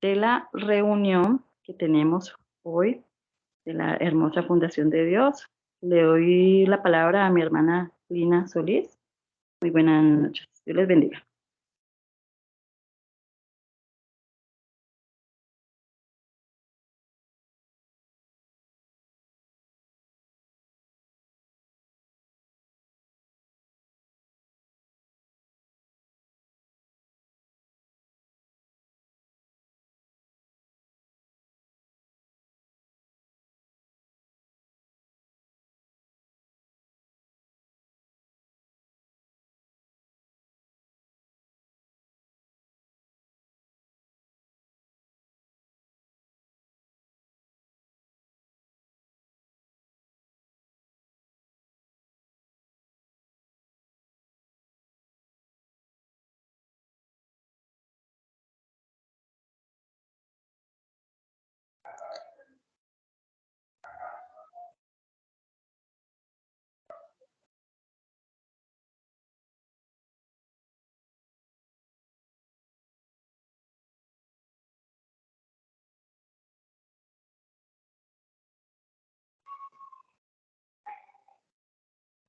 de la reunión que tenemos hoy de la hermosa Fundación de Dios. Le doy la palabra a mi hermana Lina Solís. Muy buenas noches. Dios les bendiga.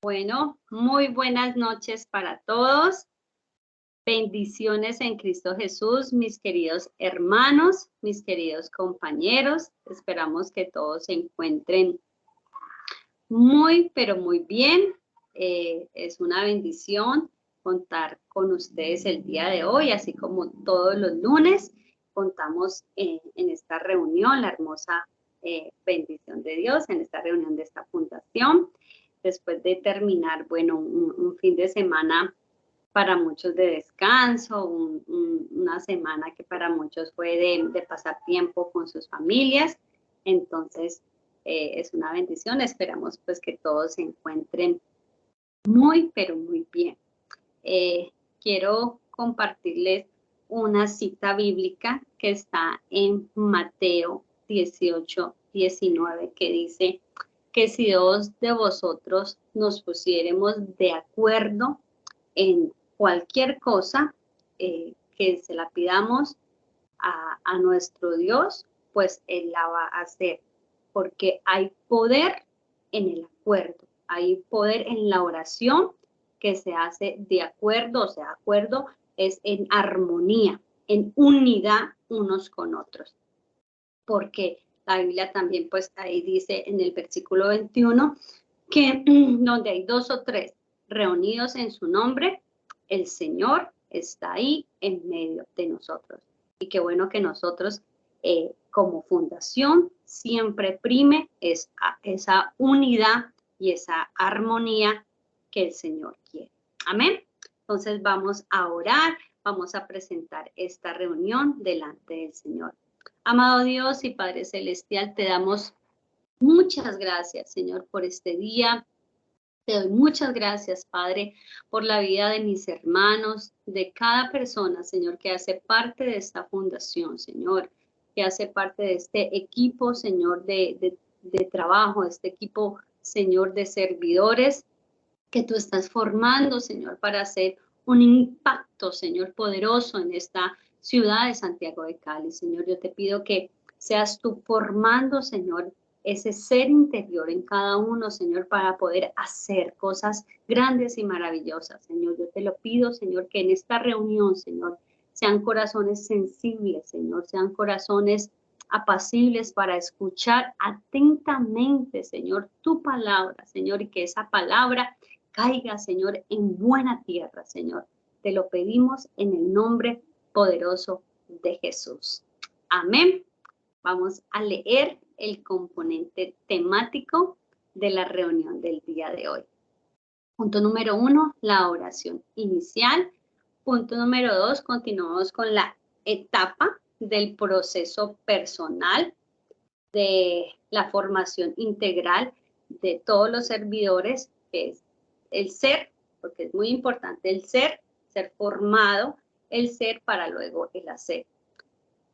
Bueno, muy buenas noches para todos. Bendiciones en Cristo Jesús, mis queridos hermanos, mis queridos compañeros. Esperamos que todos se encuentren muy, pero muy bien. Es una bendición contar con ustedes el día de hoy, así como todos los lunes. Contamos en esta reunión, la hermosa bendición de Dios, en esta reunión de esta fundación. Después de terminar, bueno, un fin de semana para muchos de descanso, una semana que para muchos fue de pasar tiempo con sus familias. Entonces, es una bendición. Esperamos pues que todos se encuentren muy, pero muy bien. Quiero compartirles una cita bíblica que está en Mateo 18:19, que dice que si dos de vosotros nos pusiéramos de acuerdo en cualquier cosa que se la pidamos a nuestro Dios, pues Él la va a hacer, porque hay poder en el acuerdo, hay poder en la oración que se hace de acuerdo, o sea, acuerdo es en armonía, en unidad unos con otros, porque la Biblia también, pues ahí dice en el versículo 21, que donde hay dos o tres reunidos en su nombre, el Señor está ahí en medio de nosotros. Y qué bueno que nosotros, como fundación, siempre prime esa unidad y esa armonía que el Señor quiere. Amén. Entonces vamos a orar, vamos a presentar esta reunión delante del Señor. Amado Dios y Padre Celestial, te damos muchas gracias, Señor, por este día. Te doy muchas gracias, Padre, por la vida de mis hermanos, de cada persona, Señor, que hace parte de esta fundación, Señor, que hace parte de este equipo, Señor, de trabajo, este equipo, Señor, de servidores que tú estás formando, Señor, para hacer un impacto, Señor, poderoso en esta ciudad de Santiago de Cali. Señor, yo te pido que seas tú formando, Señor, ese ser interior en cada uno, Señor, para poder hacer cosas grandes y maravillosas. Señor, yo te lo pido, Señor, que en esta reunión, Señor, sean corazones sensibles, Señor, sean corazones apacibles para escuchar atentamente, Señor, tu palabra, Señor, y que esa palabra caiga, Señor, en buena tierra, Señor. Te lo pedimos en el nombre poderoso de Jesús. Amén. Vamos a leer el componente temático de la reunión del día de hoy. Punto número 1, la oración inicial. Punto número 2, continuamos con la etapa del proceso personal de la formación integral de todos los servidores, que es el ser, porque es muy importante el ser formado, el ser para luego el hacer.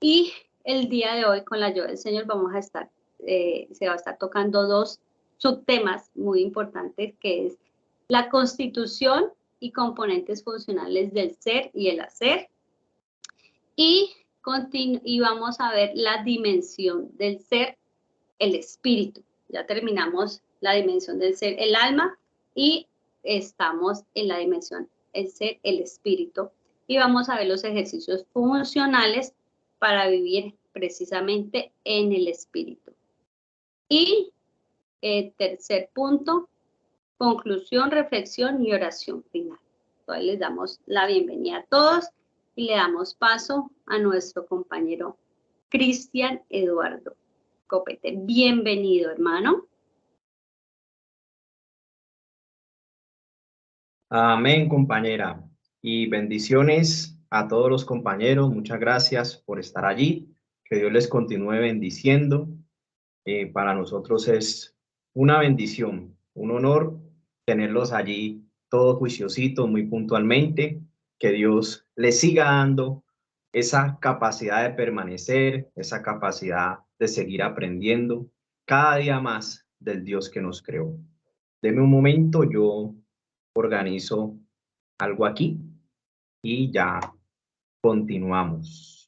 Y el día de hoy, con la ayuda del Señor, vamos a estar, se va a estar tocando dos subtemas muy importantes, que es la constitución y componentes funcionales del ser y el hacer, y y vamos a ver la dimensión del ser, el espíritu. Ya terminamos la dimensión del ser, el alma, y estamos en la dimensión, el ser, el espíritu. Y vamos a ver los ejercicios funcionales para vivir precisamente en el espíritu. Y tercer punto, conclusión, reflexión y oración final. Entonces les damos la bienvenida a todos y le damos paso a nuestro compañero Cristian Eduardo Copete. Bienvenido, hermano. Amén, compañera. Y bendiciones a todos los compañeros. Muchas gracias por estar allí. Que Dios les continúe bendiciendo. Para nosotros es una bendición, un honor tenerlos allí todos juiciositos, muy puntualmente. Que Dios les siga dando esa capacidad de permanecer, esa capacidad de seguir aprendiendo cada día más del Dios que nos creó. Deme un momento, yo organizo algo aquí y ya continuamos.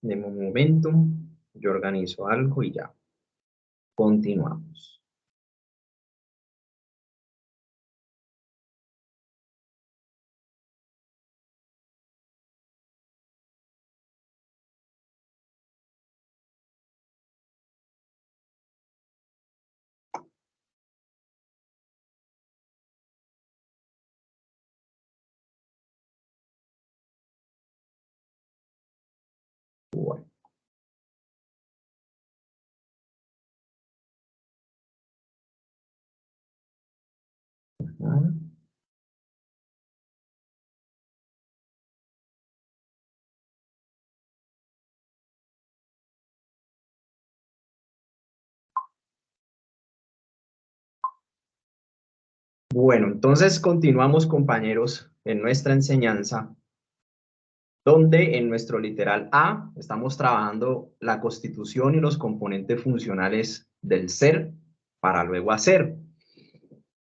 Deme un momento, yo organizo algo y ya continuamos. Bueno. Bueno, entonces continuamos, compañeros, en nuestra enseñanza, donde en nuestro literal A estamos trabajando la constitución y los componentes funcionales del ser para luego hacer.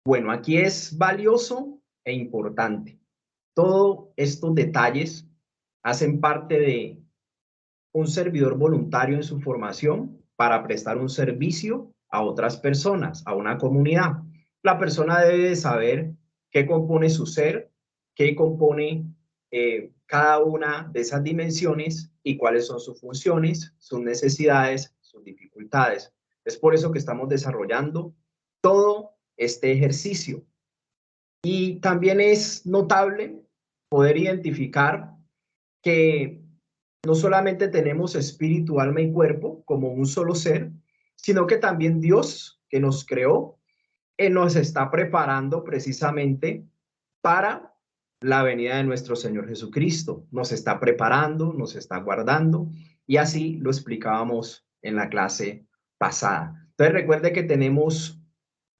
Bueno, aquí es valioso e importante. Todos estos detalles hacen parte de un servidor voluntario en su formación para prestar un servicio a otras personas, a una comunidad. La persona debe de saber qué compone su ser, qué compone cada una de esas dimensiones y cuáles son sus funciones, sus necesidades, sus dificultades. Es por eso que estamos desarrollando todo este ejercicio. Y también es notable poder identificar que no solamente tenemos espíritu, alma y cuerpo como un solo ser, sino que también Dios, que nos creó, nos está preparando precisamente para la venida de nuestro Señor Jesucristo. Nos está preparando, nos está guardando, y así lo explicábamos en la clase pasada. Entonces recuerde que tenemos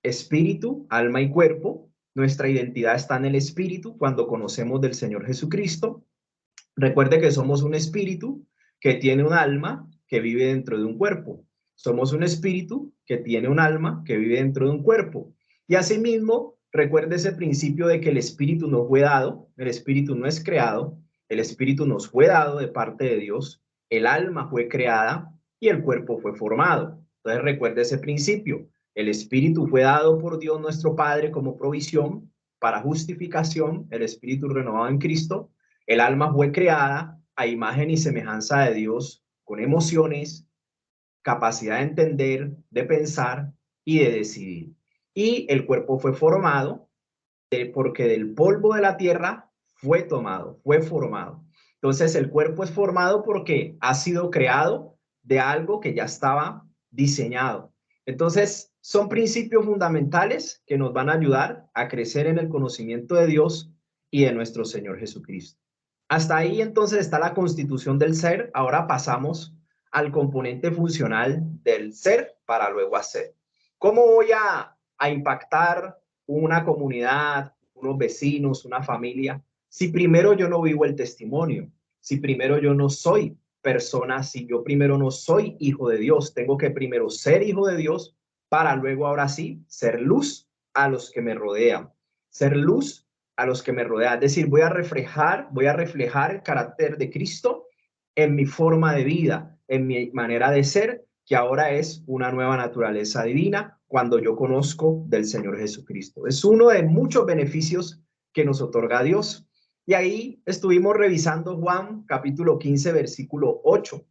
espíritu, alma y cuerpo. Nuestra identidad está en el espíritu cuando conocemos del Señor Jesucristo. Recuerde que somos un espíritu que tiene un alma que vive dentro de un cuerpo. Somos un espíritu que tiene un alma que vive dentro de un cuerpo. Y asimismo, recuerde ese principio de que el espíritu nos fue dado, el espíritu no es creado, el espíritu nos fue dado de parte de Dios, el alma fue creada y el cuerpo fue formado. Entonces recuerde ese principio. El espíritu fue dado por Dios nuestro Padre como provisión para justificación, el espíritu renovado en Cristo. El alma fue creada a imagen y semejanza de Dios, con emociones, capacidad de entender, de pensar y de decidir. Y el cuerpo fue formado porque del polvo de la tierra fue tomado, fue formado. Entonces el cuerpo es formado porque ha sido creado de algo que ya estaba diseñado. Entonces son principios fundamentales que nos van a ayudar a crecer en el conocimiento de Dios y de nuestro Señor Jesucristo. Hasta ahí entonces está la constitución del ser. Ahora pasamos al componente funcional del ser para luego hacer. ¿Cómo voy a impactar una comunidad, unos vecinos, una familia, si primero yo no vivo el testimonio, si primero yo no soy persona, si yo primero no soy hijo de Dios? Tengo que primero ser hijo de Dios para luego ahora sí ser luz a los que me rodean. Ser luz a los que me rodean. Es decir, voy a reflejar el carácter de Cristo en mi forma de vida, en mi manera de ser, que ahora es una nueva naturaleza divina cuando yo conozco del Señor Jesucristo. Es uno de muchos beneficios que nos otorga Dios. Y ahí estuvimos revisando Juan capítulo 15, versículo 8,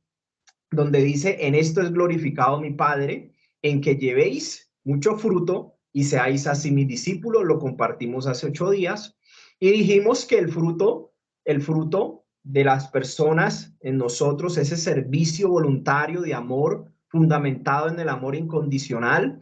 donde dice, en esto es glorificado mi Padre, en que llevéis mucho fruto y seáis así mis discípulos. Lo compartimos hace 8 días y dijimos que el fruto de las personas en nosotros, ese servicio voluntario de amor fundamentado en el amor incondicional,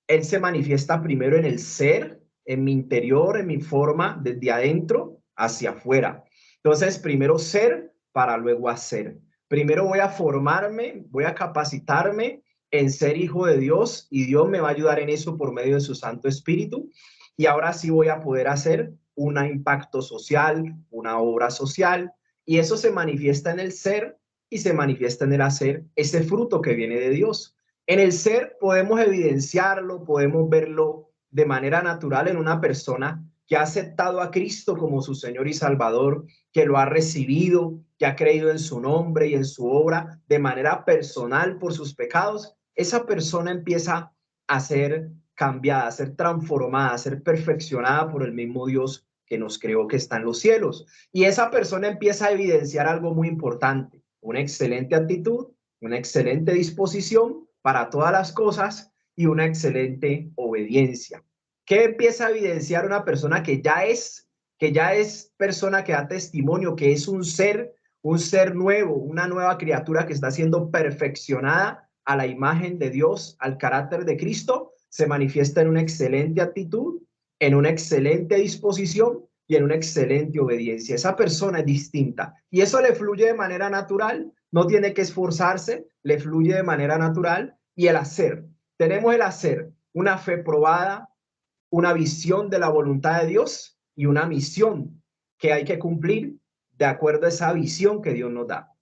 él se manifiesta primero en el ser, en mi interior, en mi forma, desde adentro hacia afuera. Entonces, primero ser para luego hacer. Primero voy a formarme, voy a capacitarme en ser hijo de Dios y Dios me va a ayudar en eso por medio de su Santo Espíritu. Y ahora sí voy a poder hacer un impacto social, una obra social. Y eso se manifiesta en el ser y se manifiesta en el hacer, ese fruto que viene de Dios. En el ser podemos evidenciarlo, podemos verlo de manera natural en una persona que ha aceptado a Cristo como su Señor y Salvador, que lo ha recibido, que ha creído en su nombre y en su obra de manera personal por sus pecados. Esa persona empieza a ser cambiada, a ser transformada, a ser perfeccionada por el mismo Dios que nos creó, que está en los cielos. Y esa persona empieza a evidenciar algo muy importante, una excelente actitud, una excelente disposición para todas las cosas y una excelente obediencia. ¿Qué empieza a evidenciar una persona que ya es persona que da testimonio, que es un ser nuevo, una nueva criatura que está siendo perfeccionada a la imagen de Dios, al carácter de Cristo? Se manifiesta en una excelente actitud, en una excelente disposición y en una excelente obediencia. Esa persona es distinta y eso le fluye de manera natural, no tiene que esforzarse, le fluye de manera natural. Y el hacer, tenemos el hacer, una fe probada, una visión de la voluntad de Dios y una misión que hay que cumplir de acuerdo a esa visión que Dios nos da.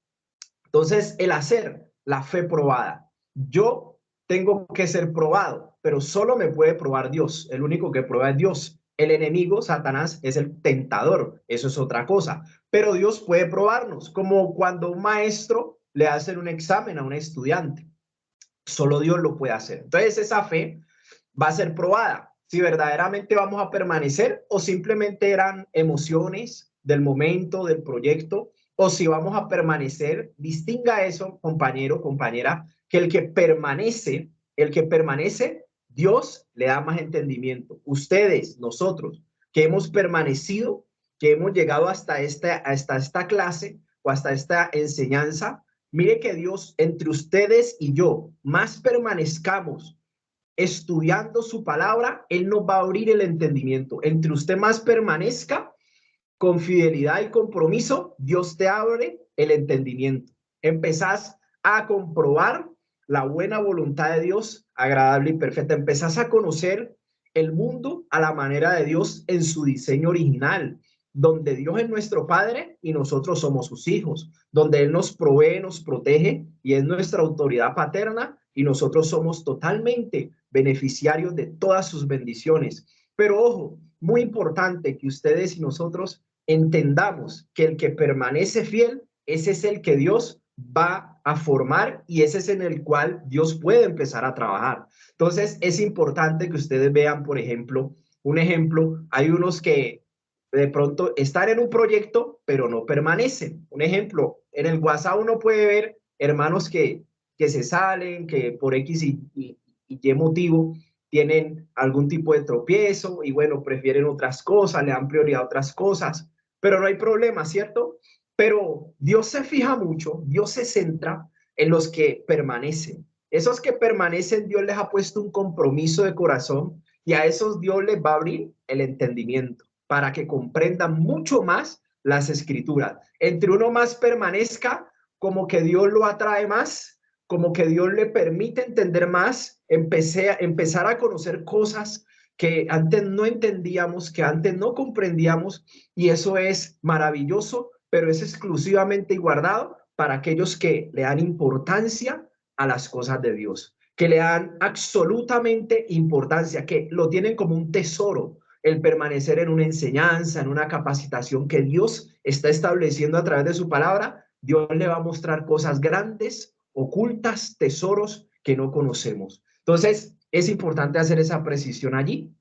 Entonces, el hacer, la fe probada. Yo tengo que ser probado, pero solo me puede probar Dios. El único que prueba es Dios. El enemigo, Satanás, es el tentador. Eso es otra cosa. Pero Dios puede probarnos, como cuando un maestro le hace un examen a un estudiante. Solo Dios lo puede hacer. Entonces, esa fe va a ser probada. Si verdaderamente vamos a permanecer o simplemente eran emociones del momento, del proyecto, o si vamos a permanecer. Distinga eso, compañero, compañera, que el que permanece, Dios le da más entendimiento. Ustedes, nosotros, que hemos permanecido, que hemos llegado hasta esta clase o hasta esta enseñanza, mire que Dios, entre ustedes y yo, más permanezcamos estudiando su palabra, Él nos va a abrir el entendimiento. Entre usted más permanezca con fidelidad y compromiso, Dios te abre el entendimiento. Empezás a comprobar la buena voluntad de Dios, agradable y perfecta. Empezás a conocer el mundo a la manera de Dios en su diseño original, donde Dios es nuestro Padre y nosotros somos sus hijos, donde Él nos provee, nos protege y es nuestra autoridad paterna y nosotros somos totalmente beneficiarios de todas sus bendiciones. Pero ojo, muy importante que ustedes y nosotros entendamos que el que permanece fiel, ese es el que Dios va a formar y ese es en el cual Dios puede empezar a trabajar. Entonces, es importante que ustedes vean, por ejemplo, hay unos que de pronto están en un proyecto, pero no permanecen. Un ejemplo, en el WhatsApp uno puede ver hermanos que se salen, que por X y Y motivo tienen algún tipo de tropiezo y bueno, prefieren otras cosas, le dan prioridad a otras cosas, pero no hay problema, ¿cierto? Pero Dios se fija mucho, Dios se centra en los que permanecen. Esos que permanecen, Dios les ha puesto un compromiso de corazón y a esos Dios les va a abrir el entendimiento para que comprendan mucho más las escrituras. Entre uno más permanezca, como que Dios lo atrae más, como que Dios le permite entender más, empezar a conocer cosas que antes no entendíamos, que antes no comprendíamos, y eso es maravilloso, pero es exclusivamente guardado para aquellos que le dan importancia a las cosas de Dios, que le dan absolutamente importancia, que lo tienen como un tesoro, el permanecer en una enseñanza, en una capacitación que Dios está estableciendo a través de su palabra. Dios le va a mostrar cosas grandes, ocultas, tesoros que no conocemos. Entonces, es importante hacer esa precisión allí.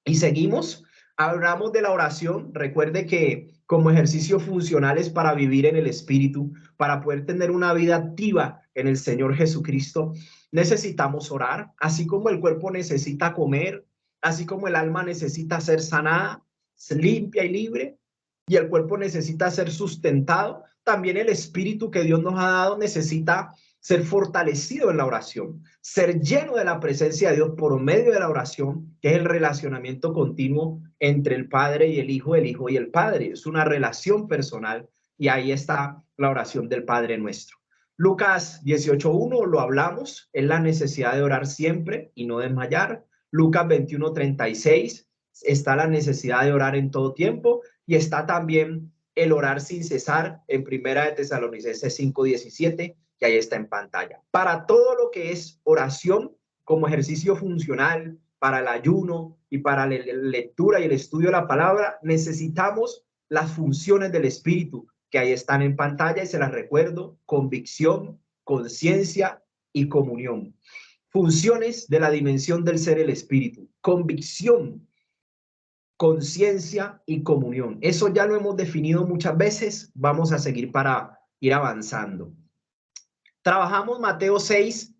Y seguimos, hablamos de la oración. Recuerde que como ejercicio funcional es para vivir en el Espíritu, para poder tener una vida activa en el Señor Jesucristo, necesitamos orar, así como el cuerpo necesita comer, así como el alma necesita ser sanada, limpia y libre, y el cuerpo necesita ser sustentado, también el Espíritu que Dios nos ha dado necesita ser fortalecido en la oración, ser lleno de la presencia de Dios por medio de la oración, que es el relacionamiento continuo entre el Padre y el Hijo y el Padre. Es una relación personal y ahí está la oración del Padre nuestro. Lucas 18:1 lo hablamos, es la necesidad de orar siempre y no desmayar. Lucas 21:36 está la necesidad de orar en todo tiempo y está también el orar sin cesar en Primera de Tesalonicenses 5:17, que ahí está en pantalla. Para todo lo que es oración como ejercicio funcional, para el ayuno y para la lectura y el estudio de la palabra, necesitamos las funciones del Espíritu, que ahí están en pantalla y se las recuerdo: convicción, conciencia y comunión. Funciones de la dimensión del ser, el Espíritu: convicción, conciencia y comunión. Eso ya lo hemos definido muchas veces, vamos a seguir para ir avanzando. Trabajamos Mateo 6,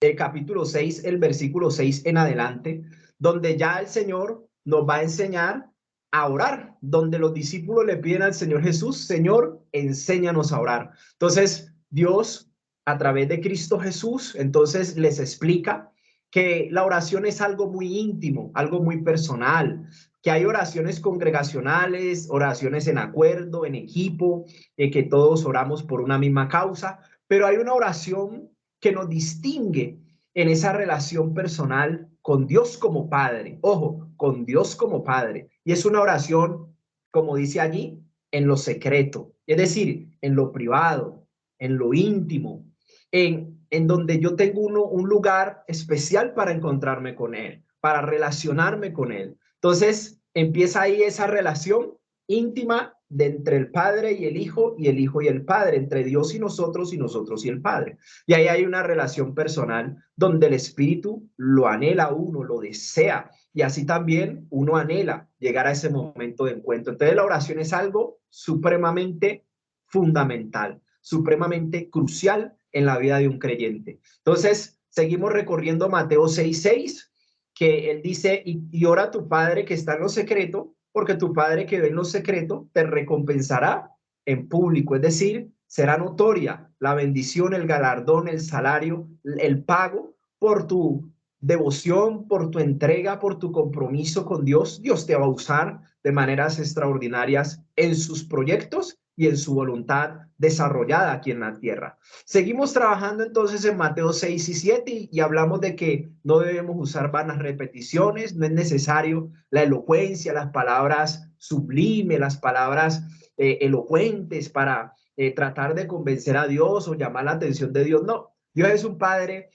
el capítulo 6, el versículo 6 en adelante, donde ya el Señor nos va a enseñar a orar, donde los discípulos le piden al Señor Jesús: Señor, enséñanos a orar. Entonces, Dios, a través de Cristo Jesús, entonces les explica que la oración es algo muy íntimo, algo muy personal, que hay oraciones congregacionales, oraciones en acuerdo, en equipo, que todos oramos por una misma causa, pero hay una oración que nos distingue en esa relación personal con Dios como Padre. Ojo, con Dios como Padre. Y es una oración, como dice allí, en lo secreto, es decir, en lo privado, en lo íntimo, en donde yo tengo un lugar especial para encontrarme con Él, para relacionarme con Él. Entonces, empieza ahí esa relación íntima de entre el Padre y el Hijo y el Hijo y el Padre, entre Dios y nosotros y el Padre. Y ahí hay una relación personal donde el Espíritu lo anhela uno, lo desea, y así también uno anhela llegar a ese momento de encuentro. Entonces la oración es algo supremamente fundamental, supremamente crucial en la vida de un creyente. Entonces seguimos recorriendo Mateo 6:6, que él dice: y ora a tu Padre que está en lo secreto, porque tu Padre que ve en lo secreto te recompensará en público. Es decir, será notoria la bendición, el galardón, el salario, el pago por tu devoción, por tu entrega, por tu compromiso con Dios. Dios te va a usar de maneras extraordinarias en sus proyectos y en su voluntad desarrollada aquí en la tierra. Seguimos trabajando entonces en Mateo 6 y 7 y hablamos de que no debemos usar vanas repeticiones, no es necesario la elocuencia, las palabras sublimes, las palabras elocuentes para tratar de convencer a Dios o llamar la atención de Dios. No, Dios es un Padre,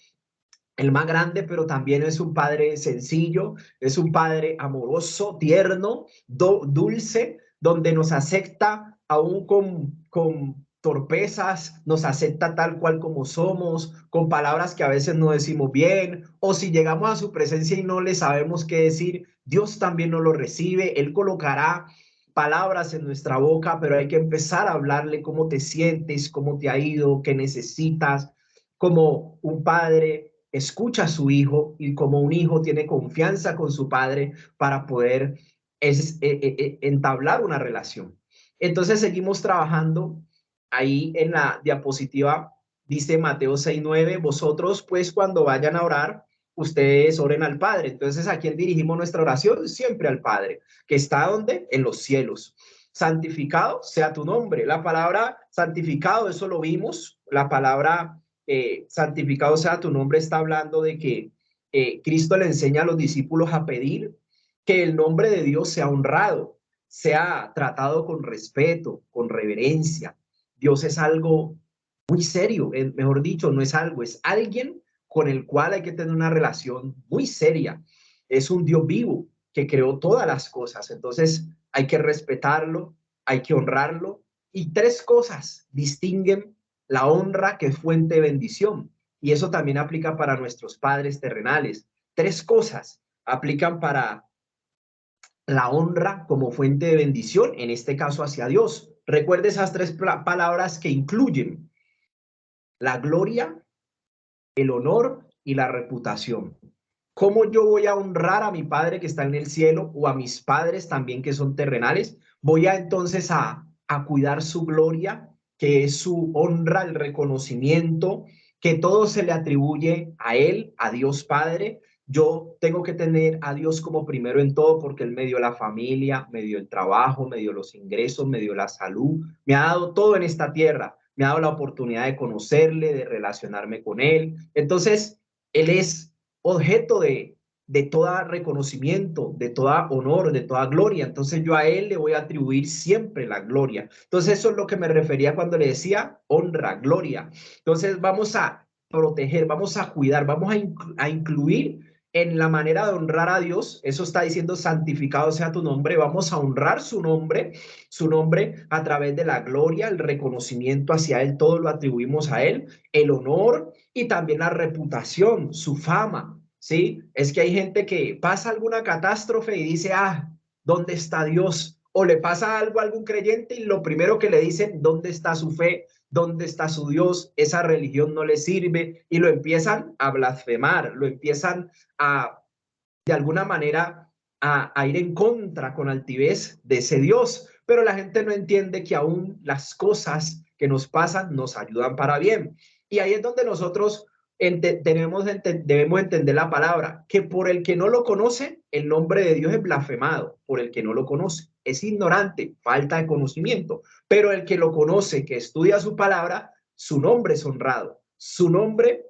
el más grande, pero también es un Padre sencillo, es un Padre amoroso, tierno, dulce, donde nos acepta aún con torpezas, nos acepta tal cual como somos, con palabras que a veces no decimos bien, o si llegamos a su presencia y no le sabemos qué decir, Dios también nos lo recibe. Él colocará palabras en nuestra boca, pero hay que empezar a hablarle cómo te sientes, cómo te ha ido, qué necesitas. Como un padre escucha a su hijo y como un hijo tiene confianza con su padre para poder entablar una relación. Entonces seguimos trabajando. Ahí en la diapositiva dice Mateo 6:9: vosotros pues cuando vayan a orar, ustedes oren al Padre. Entonces, ¿a quién dirigimos nuestra oración? Siempre al Padre, que está ¿dónde? En los cielos. Santificado sea tu nombre. La palabra santificado, eso lo vimos. La palabra santificado sea tu nombre está hablando de que Cristo le enseña a los discípulos a pedir que el nombre de Dios sea honrado, sea tratado con respeto, con reverencia. Dios es algo muy serio, mejor dicho, no es algo, es alguien con el cual hay que tener una relación muy seria. Es un Dios vivo que creó todas las cosas. Entonces hay que respetarlo, hay que honrarlo. Y tres cosas distinguen la honra, que es fuente de bendición. Y eso también aplica para nuestros padres terrenales. Tres cosas aplican para la honra como fuente de bendición, en este caso hacia Dios. Recuerde esas tres palabras que incluyen la gloria, el honor y la reputación. ¿Cómo yo voy a honrar a mi Padre que está en el cielo o a mis padres también que son terrenales? Voy a entonces a cuidar su gloria, que es su honra, el reconocimiento, que todo se le atribuye a Él, a Dios Padre. Yo tengo que tener a Dios como primero en todo, porque Él me dio la familia, me dio el trabajo, me dio los ingresos, me dio la salud, me ha dado todo en esta tierra, me ha dado la oportunidad de conocerle, de relacionarme con Él. Entonces, Él es objeto de todo reconocimiento, de toda honor, de toda gloria. Entonces yo a Él le voy a atribuir siempre la gloria. Entonces eso es lo que me refería cuando le decía honra, gloria. Entonces vamos a proteger, vamos a cuidar, vamos a incluir en la manera de honrar a Dios. Eso está diciendo santificado sea tu nombre. Vamos a honrar su nombre a través de la gloria, el reconocimiento hacia Él, todo lo atribuimos a Él, el honor y también la reputación, su fama, ¿sí? Es que hay gente que pasa alguna catástrofe y dice, ¿dónde está Dios? O le pasa algo a algún creyente y lo primero que le dicen, ¿dónde está su fe? ¿Dónde está su Dios? Esa religión no le sirve y lo empiezan a blasfemar, lo empiezan de alguna manera, a ir en contra con altivez de ese Dios. Pero la gente no entiende que aún las cosas que nos pasan nos ayudan para bien. Y ahí es donde nosotros debemos entender la palabra, que por el que no lo conoce, el nombre de Dios es blasfemado, por el que no lo conoce. Es ignorante, falta de conocimiento. Pero el que lo conoce, que estudia su palabra, su nombre es honrado. Su nombre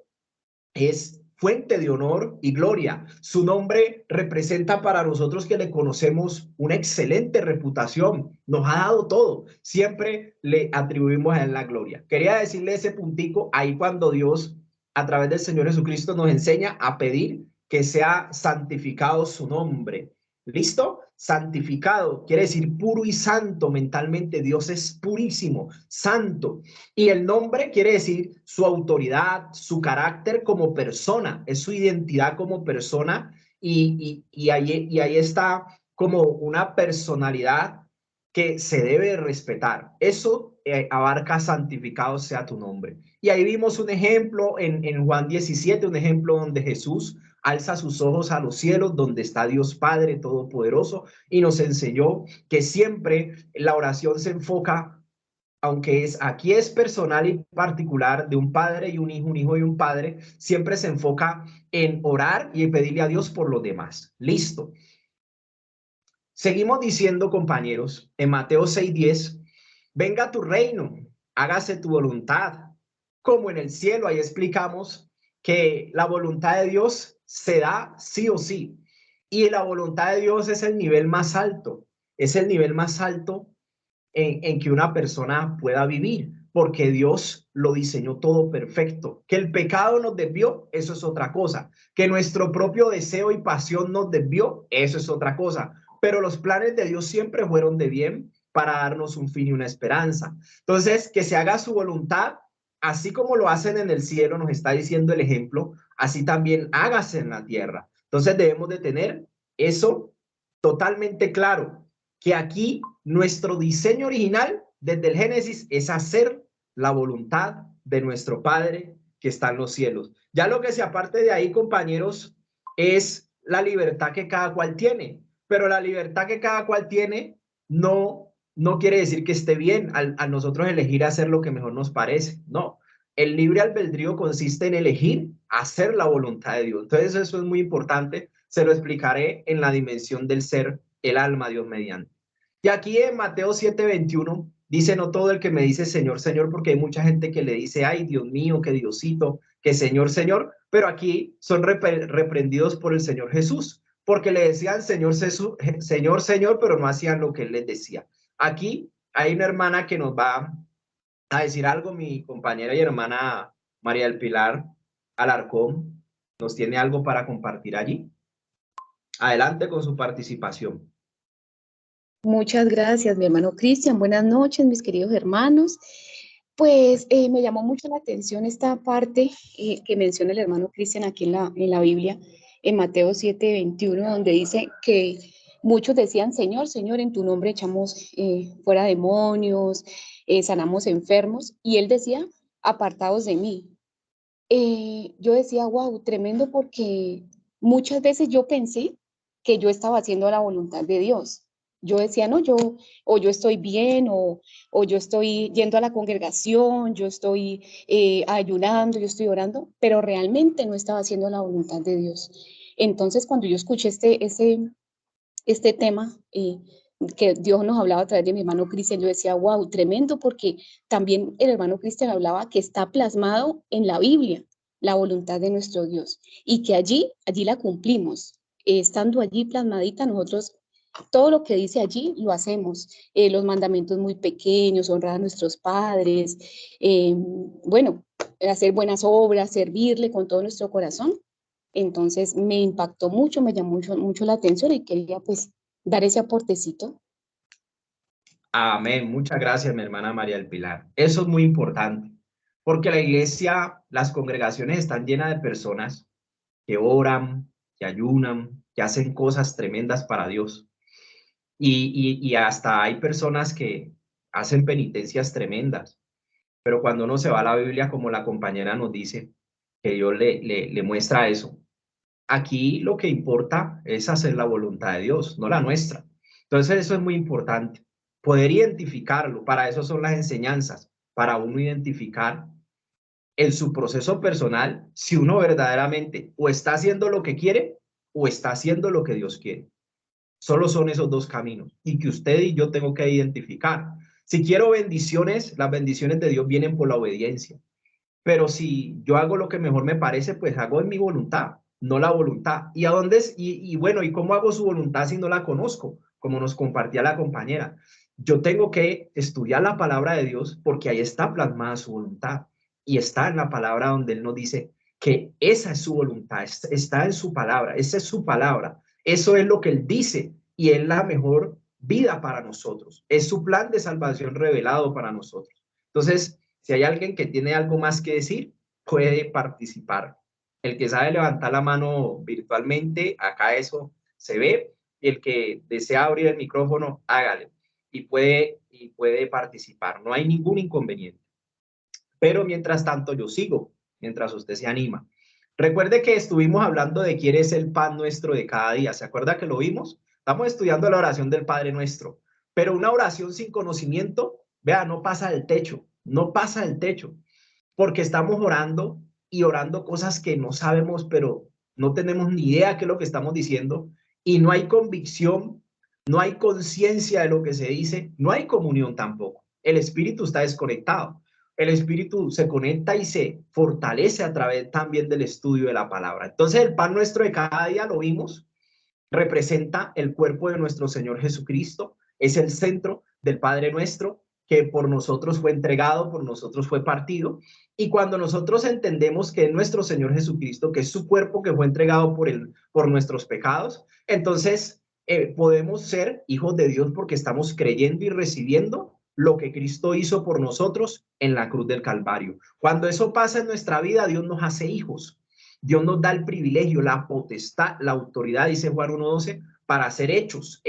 es fuente de honor y gloria. Su nombre representa para nosotros que le conocemos una excelente reputación. Nos ha dado todo. Siempre le atribuimos a él la gloria. Quería decirle ese puntico ahí cuando Dios, a través del Señor Jesucristo, nos enseña a pedir que sea santificado su nombre. ¿Listo? Santificado quiere decir puro y santo mentalmente. Dios es purísimo, santo. Y el nombre quiere decir su autoridad, su carácter como persona, es su identidad como persona y ahí está como una personalidad que se debe respetar. Eso abarca santificado sea tu nombre. Y ahí vimos un ejemplo en Juan 17, un ejemplo donde Jesús alza sus ojos a los cielos, donde está Dios Padre Todopoderoso, y nos enseñó que siempre la oración se enfoca, aunque aquí es personal y particular de un padre y un hijo y un padre, siempre se enfoca en orar y en pedirle a Dios por los demás. Listo. Seguimos diciendo, compañeros, en Mateo 6:10, venga tu reino, hágase tu voluntad, como en el cielo. Ahí explicamos que la voluntad de Dios se da sí o sí. Y la voluntad de Dios es el nivel más alto, es el nivel más alto en que una persona pueda vivir, porque Dios lo diseñó todo perfecto. Que el pecado nos desvió, eso es otra cosa. Que nuestro propio deseo y pasión nos desvió, eso es otra cosa. Pero los planes de Dios siempre fueron de bien para darnos un fin y una esperanza. Entonces, que se haga su voluntad, así como lo hacen en el cielo, nos está diciendo el ejemplo, así también hágase en la tierra. Entonces debemos de tener eso totalmente claro, que aquí nuestro diseño original desde el Génesis es hacer la voluntad de nuestro Padre que está en los cielos. Ya lo que se aparte de ahí, compañeros, es la libertad que cada cual tiene, pero la libertad que cada cual tiene no quiere decir que esté bien al nosotros elegir hacer lo que mejor nos parece, no. El libre albedrío consiste en elegir hacer la voluntad de Dios. Entonces eso es muy importante, se lo explicaré en la dimensión del ser, el alma, Dios mediante. Y aquí en Mateo 7:21 dice, no todo el que me dice Señor, Señor, porque hay mucha gente que le dice, ay, Dios mío, que Diosito, que Señor, Señor, pero aquí son reprendidos por el Señor Jesús, porque le decían Señor, Señor, Señor, pero no hacían lo que Él les decía. Aquí hay una hermana que nos va a decir algo, mi compañera y hermana María del Pilar, Alarcón nos tiene algo para compartir allí. Adelante con su participación. Muchas gracias, mi hermano Cristian. Buenas noches, mis queridos hermanos. Pues me llamó mucho la atención esta parte que menciona el hermano Cristian aquí en la Biblia, en Mateo 7:21, donde dice que muchos decían, Señor, Señor, en tu nombre echamos fuera demonios, sanamos enfermos, y él decía, apartados de mí. Yo decía, wow, tremendo, porque muchas veces yo pensé que yo estaba haciendo la voluntad de Dios. Yo decía, no, yo estoy bien, o yo estoy yendo a la congregación, yo estoy ayunando, yo estoy orando, pero realmente no estaba haciendo la voluntad de Dios. Entonces, cuando yo escuché este tema que Dios nos hablaba a través de mi hermano Cristian, yo decía, wow, tremendo, porque también el hermano Cristian hablaba que está plasmado en la Biblia la voluntad de nuestro Dios, y que allí la cumplimos. Estando allí plasmadita, nosotros todo lo que dice allí lo hacemos. Los mandamientos muy pequeños, honrar a nuestros padres, bueno, hacer buenas obras, servirle con todo nuestro corazón. Entonces me impactó mucho, me llamó mucho la atención, y quería pues dar ese aportecito. Amén. Muchas gracias, mi hermana María del Pilar. Eso es muy importante, porque la iglesia, las congregaciones están llenas de personas que oran, que ayunan, que hacen cosas tremendas para Dios. Y hasta hay personas que hacen penitencias tremendas. Pero cuando uno se va a la Biblia, como la compañera nos dice, que Dios le muestra eso, aquí lo que importa es hacer la voluntad de Dios, no la nuestra. Entonces eso es muy importante, poder identificarlo. Para eso son las enseñanzas, para uno identificar en su proceso personal si uno verdaderamente o está haciendo lo que quiere o está haciendo lo que Dios quiere. Solo son esos dos caminos, y que usted y yo tengo que identificar. Si quiero bendiciones, las bendiciones de Dios vienen por la obediencia. Pero si yo hago lo que mejor me parece, pues hago en mi voluntad, no la voluntad. ¿Y a dónde es? Y bueno, ¿y cómo hago su voluntad si no la conozco? Como nos compartía la compañera. Yo tengo que estudiar la palabra de Dios, porque ahí está plasmada su voluntad. Y está en la palabra donde Él nos dice que esa es su voluntad, está en su palabra, esa es su palabra. Eso es lo que Él dice, y es la mejor vida para nosotros. Es su plan de salvación revelado para nosotros. Entonces, si hay alguien que tiene algo más que decir, puede participar. El que sabe levantar la mano virtualmente, acá eso se ve. Y el que desea abrir el micrófono, hágale. Y puede participar. No hay ningún inconveniente. Pero mientras tanto yo sigo, mientras usted se anima. Recuerde que estuvimos hablando de quién es el pan nuestro de cada día. ¿Se acuerda que lo vimos? Estamos estudiando la oración del Padre Nuestro. Pero una oración sin conocimiento, vea, no pasa del techo. No pasa del techo. Porque estamos orando y orando cosas que no sabemos, pero no tenemos ni idea qué es lo que estamos diciendo. Y no hay convicción, no hay conciencia de lo que se dice, no hay comunión tampoco. El espíritu está desconectado. El espíritu se conecta y se fortalece a través también del estudio de la palabra. Entonces, el pan nuestro de cada día, lo vimos, representa el cuerpo de nuestro Señor Jesucristo, es el centro del Padre Nuestro, que por nosotros fue entregado, por nosotros fue partido. Y cuando nosotros entendemos que es nuestro Señor Jesucristo, que es su cuerpo que fue entregado por nuestros pecados, entonces podemos ser hijos de Dios, porque estamos creyendo y recibiendo lo que Cristo hizo por nosotros en la cruz del Calvario. Cuando eso pasa en nuestra vida, Dios nos hace hijos. Dios nos da el privilegio, la potestad, la autoridad, dice Juan 1:12, para ser hechos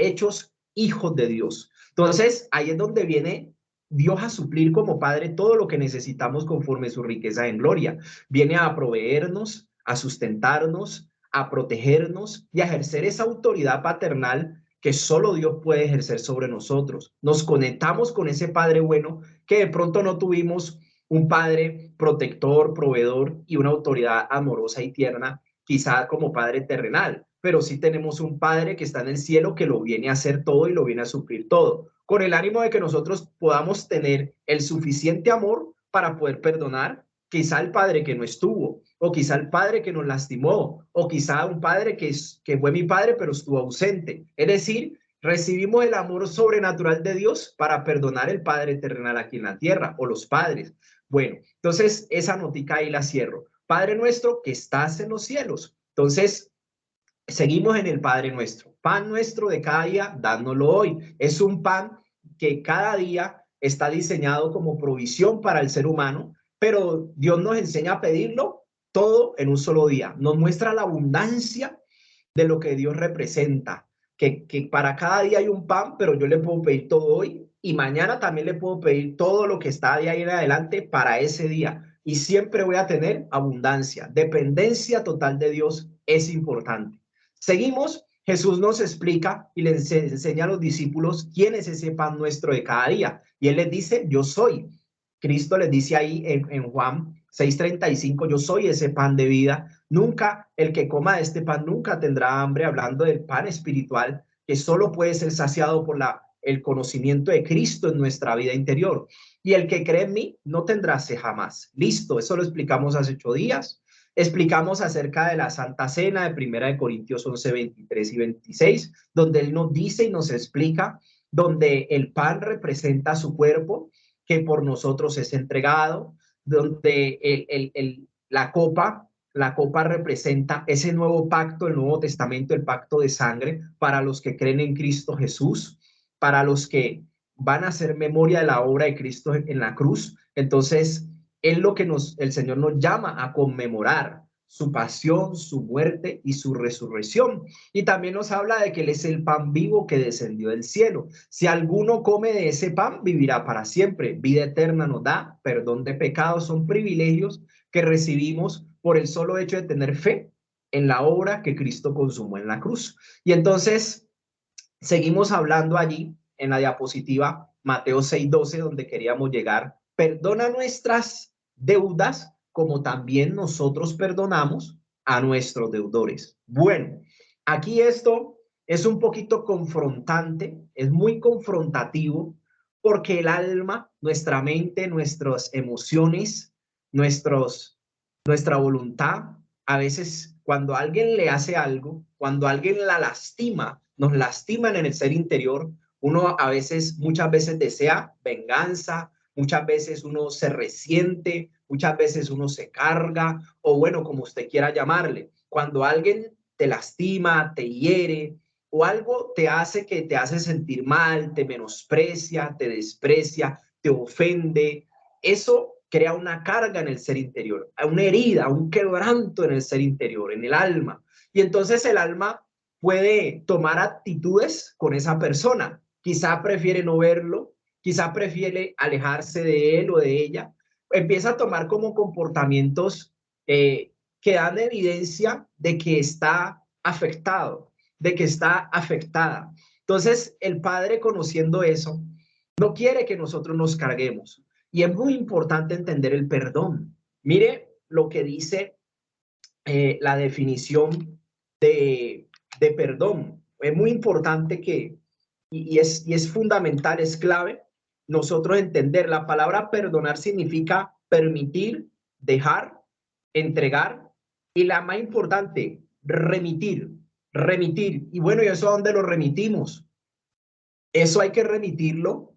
hijos de Dios. Entonces, ahí es donde viene Dios a suplir como Padre todo lo que necesitamos conforme su riqueza en gloria. Viene a proveernos, a sustentarnos, a protegernos y a ejercer esa autoridad paternal que solo Dios puede ejercer sobre nosotros. Nos conectamos con ese Padre bueno que de pronto no tuvimos, un padre protector, proveedor y una autoridad amorosa y tierna, quizá como padre terrenal, pero sí tenemos un Padre que está en el cielo, que lo viene a hacer todo y lo viene a suplir todo, con el ánimo de que nosotros podamos tener el suficiente amor para poder perdonar quizá el padre que no estuvo, o quizá el padre que nos lastimó, o quizá un padre que fue mi padre pero estuvo ausente. Es decir, recibimos el amor sobrenatural de Dios para perdonar el Padre terrenal aquí en la tierra, o los padres. Bueno, entonces esa notica ahí la cierro. Padre nuestro que estás en los cielos. Entonces, seguimos en el Padre nuestro. Pan nuestro de cada día, dánoslo hoy. Es un pan que cada día está diseñado como provisión para el ser humano, pero Dios nos enseña a pedirlo todo en un solo día. Nos muestra la abundancia de lo que Dios representa, que para cada día hay un pan, pero yo le puedo pedir todo hoy y mañana también le puedo pedir todo lo que está de ahí en adelante para ese día. Y siempre voy a tener abundancia. Dependencia total de Dios es importante. Seguimos, Jesús nos explica y le enseña a los discípulos quién es ese pan nuestro de cada día. Y Él les dice, yo soy. Cristo les dice ahí en Juan 6:35, yo soy ese pan de vida. Nunca, el que coma de este pan nunca tendrá hambre, hablando del pan espiritual, que solo puede ser saciado por el conocimiento de Cristo en nuestra vida interior. Y el que cree en mí no tendrá sed jamás. Listo, eso lo explicamos hace 8 días. Explicamos acerca de la Santa Cena de 1 Corintios 11, 23 y 26, donde Él nos dice y nos explica, donde el pan representa su cuerpo, que por nosotros es entregado, donde la copa representa ese nuevo pacto, el Nuevo Testamento, el pacto de sangre, para los que creen en Cristo Jesús, para los que van a hacer memoria de la obra de Cristo en la cruz. Entonces, es lo que el Señor nos llama a conmemorar, su pasión, su muerte y su resurrección. Y también nos habla de que Él es el pan vivo que descendió del cielo. Si alguno come de ese pan, vivirá para siempre. Vida eterna nos da, perdón de pecados, son privilegios que recibimos por el solo hecho de tener fe en la obra que Cristo consumó en la cruz. Y entonces, seguimos hablando allí en la diapositiva, Mateo 6:12, donde queríamos llegar. Perdona nuestras deudas como también nosotros perdonamos a nuestros deudores. Bueno, aquí esto es un poquito confrontante, es muy confrontativo, porque el alma, nuestra mente, nuestras emociones, nuestra voluntad, a veces cuando alguien le hace algo, cuando alguien la lastima, nos lastiman en el ser interior, uno a veces, muchas veces desea venganza, muchas veces uno se resiente, muchas veces uno se carga, o bueno, como usted quiera llamarle. Cuando alguien te lastima, te hiere, o algo te hace que te hace sentir mal, te menosprecia, te desprecia, te ofende, eso crea una carga en el ser interior, una herida, un quebranto en el ser interior, en el alma. Y entonces el alma puede tomar actitudes con esa persona. Quizá prefiere no verlo, quizá prefiere alejarse de él o de ella. Empieza a tomar como comportamientos que dan evidencia de que está afectado, de que está afectada. Entonces, el Padre, conociendo eso, no quiere que nosotros nos carguemos. Y es muy importante entender el perdón. Mire lo que dice la definición de perdón. Es muy importante que, y es fundamental, es clave, nosotros entender. La palabra perdonar significa permitir, dejar, entregar, y la más importante, remitir. Y bueno, ¿y eso a dónde lo remitimos? Eso hay que remitirlo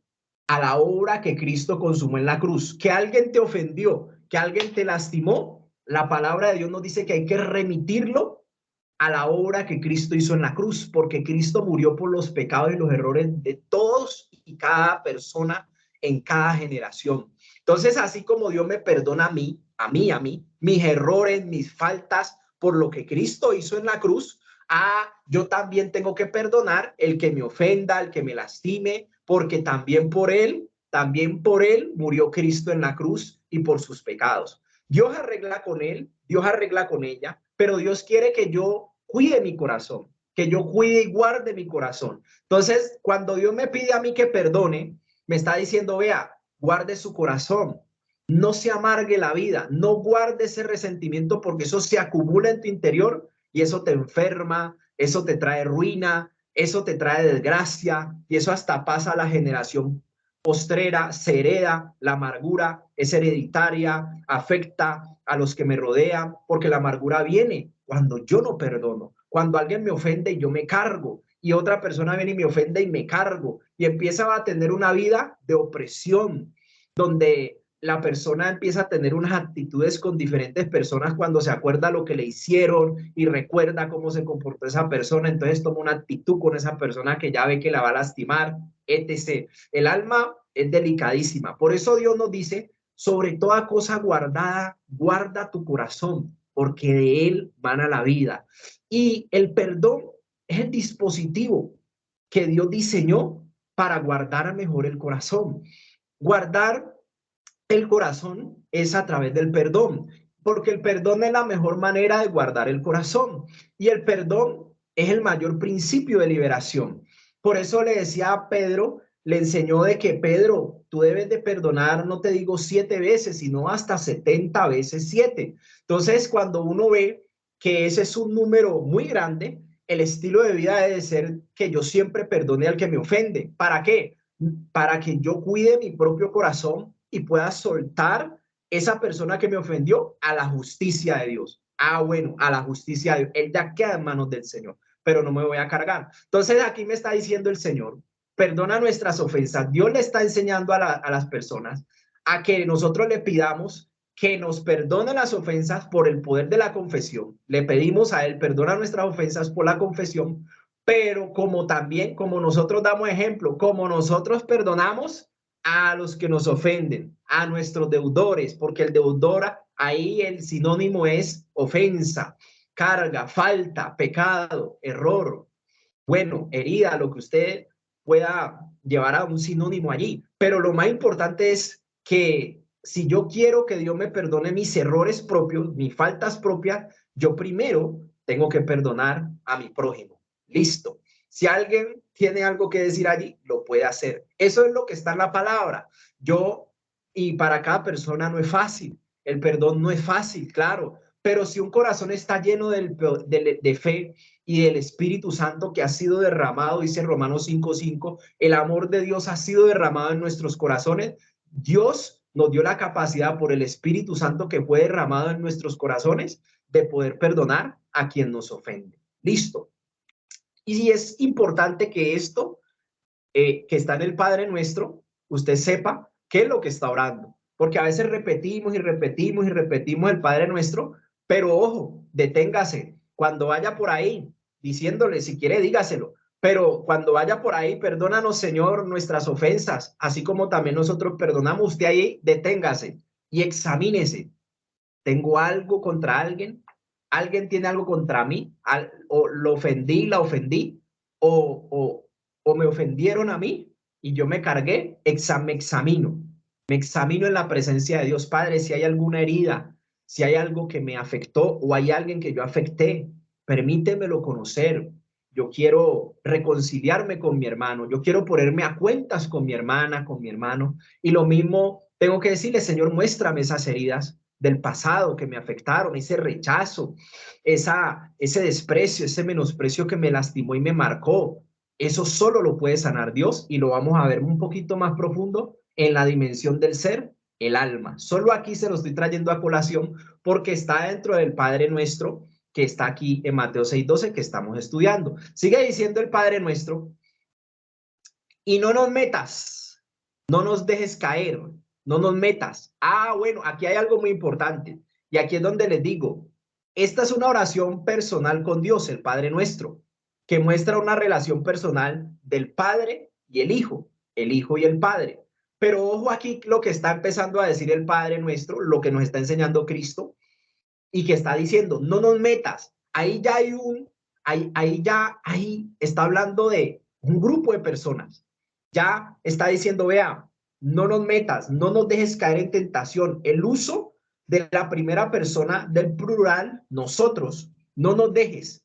a la obra que Cristo consumó en la cruz. Que alguien te ofendió, que alguien te lastimó, la palabra de Dios nos dice que hay que remitirlo a la obra que Cristo hizo en la cruz, porque Cristo murió por los pecados y los errores de todos y cada persona en cada generación. Entonces, así como Dios me perdona a mí, mis errores, mis faltas, por lo que Cristo hizo en la cruz, yo también tengo que perdonar el que me ofenda, el que me lastime, porque también por él murió Cristo en la cruz y por sus pecados. Dios arregla con él, Dios arregla con ella, pero Dios quiere que yo cuide mi corazón, que yo cuide y guarde mi corazón. Entonces, cuando Dios me pide a mí que perdone, me está diciendo, vea, guarde su corazón, no se amargue la vida, no guarde ese resentimiento, porque eso se acumula en tu interior y eso te enferma, eso te trae ruina, eso te trae desgracia y eso hasta pasa a la generación postrera, se hereda, la amargura es hereditaria, afecta a los que me rodean, porque la amargura viene cuando yo no perdono, cuando alguien me ofende y yo me cargo, y otra persona viene y me ofende y me cargo, y empieza a tener una vida de opresión, donde la persona empieza a tener unas actitudes con diferentes personas cuando se acuerda lo que le hicieron y recuerda cómo se comportó esa persona, entonces toma una actitud con esa persona que ya ve que la va a lastimar, etc. El alma es delicadísima. Por eso Dios nos dice, sobre toda cosa guardada, guarda tu corazón, porque de él mana la vida. Y el perdón es el dispositivo que Dios diseñó para guardar mejor el corazón. Guardar el corazón es a través del perdón, porque el perdón es la mejor manera de guardar el corazón y el perdón es el mayor principio de liberación. Por eso le decía a Pedro, le enseñó de que Pedro, tú debes de perdonar, no te digo 7 veces, sino hasta 70 veces 7. Entonces, cuando uno ve que ese es un número muy grande, el estilo de vida debe ser que yo siempre perdone al que me ofende. ¿Para qué? Para que yo cuide mi propio corazón y pueda soltar esa persona que me ofendió a la justicia de Dios. Ah, bueno, a la justicia de Dios. Él ya queda en manos del Señor, pero no me voy a cargar. Entonces aquí me está diciendo el Señor, perdona nuestras ofensas. Dios le está enseñando a las personas a que nosotros le pidamos que nos perdone las ofensas por el poder de la confesión. Le pedimos a Él, perdona nuestras ofensas por la confesión, pero como también, como nosotros damos ejemplo, como nosotros perdonamos a los que nos ofenden, a nuestros deudores, porque el deudor, ahí el sinónimo es ofensa, carga, falta, pecado, error, bueno, herida, lo que usted pueda llevar a un sinónimo allí. Pero lo más importante es que si yo quiero que Dios me perdone mis errores propios, mis faltas propias, yo primero tengo que perdonar a mi prójimo. Listo. Si alguien tiene algo que decir allí, lo puede hacer. Eso es lo que está en la palabra. Y para cada persona no es fácil. El perdón no es fácil, claro. Pero si un corazón está lleno de fe y del Espíritu Santo que ha sido derramado, dice Romanos 5:5, el amor de Dios ha sido derramado en nuestros corazones. Dios nos dio la capacidad por el Espíritu Santo que fue derramado en nuestros corazones de poder perdonar a quien nos ofende. Listo. Y si es importante que esto que está en el Padre Nuestro, usted sepa qué es lo que está orando. Porque a veces repetimos y repetimos y repetimos el Padre Nuestro, pero ojo, deténgase. Cuando vaya por ahí diciéndole, si quiere, dígaselo. Pero cuando vaya por ahí, perdónanos, Señor, nuestras ofensas, así como también nosotros perdonamos. Usted ahí, deténgase y examínese. ¿Tengo algo contra alguien? ¿Alguien tiene algo contra mí? ¿O lo ofendí, la ofendí? ¿O me ofendieron a mí y yo me cargué? Me examino en la presencia de Dios. Padre, si hay alguna herida, si hay algo que me afectó o hay alguien que yo afecté, permítemelo conocer. Yo quiero reconciliarme con mi hermano, yo quiero ponerme a cuentas con mi hermana, con mi hermano. Y lo mismo tengo que decirle, Señor, muéstrame esas heridas del pasado que me afectaron, ese rechazo, ese desprecio, ese menosprecio que me lastimó y me marcó. Eso solo lo puede sanar Dios y lo vamos a ver un poquito más profundo en la dimensión del ser, el alma. Solo aquí se lo estoy trayendo a colación porque está dentro del Padre Nuestro que está aquí en Mateo 6:12 que estamos estudiando. Sigue diciendo el Padre Nuestro, y no nos metas, no nos dejes caer, no nos metas. Ah, bueno, aquí hay algo muy importante. Y aquí es donde les digo, esta es una oración personal con Dios, el Padre Nuestro, que muestra una relación personal del Padre y el Hijo y el Padre. Pero ojo aquí lo que está empezando a decir el Padre Nuestro, lo que nos está enseñando Cristo, y que está diciendo, no nos metas. Ahí ya hay ahí está hablando de un grupo de personas. Ya está diciendo, vea, no nos metas, no nos dejes caer en tentación. El uso de la primera persona del plural, nosotros, no nos dejes,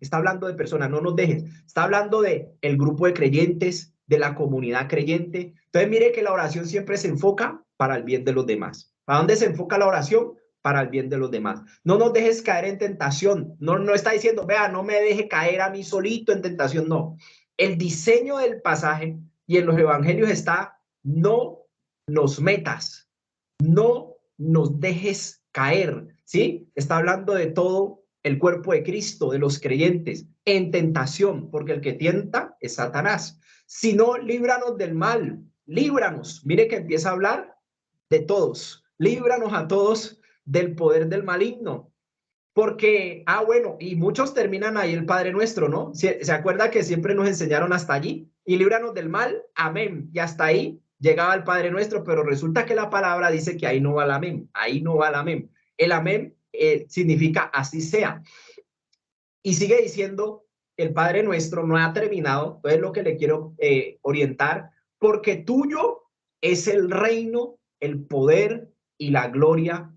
está hablando de personas, no nos dejes, está hablando de el grupo de creyentes, de la comunidad creyente. Entonces mire que la oración siempre se enfoca para el bien de los demás. ¿Para dónde se enfoca la oración? Para el bien de los demás. No nos dejes caer en tentación. No está diciendo, vea, no me deje caer a mí solito en tentación, no. El diseño del pasaje y en los evangelios está, no nos metas, no nos dejes caer, ¿sí? Está hablando de todo el cuerpo de Cristo, de los creyentes, en tentación, porque el que tienta es Satanás. Si no, líbranos del mal, líbranos. Mire que empieza a hablar de todos. Líbranos a todos del poder del maligno. Porque, bueno, y muchos terminan ahí el Padre Nuestro, ¿no? ¿Se acuerda que siempre nos enseñaron hasta allí? Y líbranos del mal, amén. Y hasta ahí llegaba el Padre Nuestro, pero resulta que la palabra dice que ahí no va el amén, ahí no va el amén. El amén significa así sea. Y sigue diciendo, el Padre Nuestro no ha terminado, entonces lo que le quiero orientar, porque tuyo es el reino, el poder y la gloria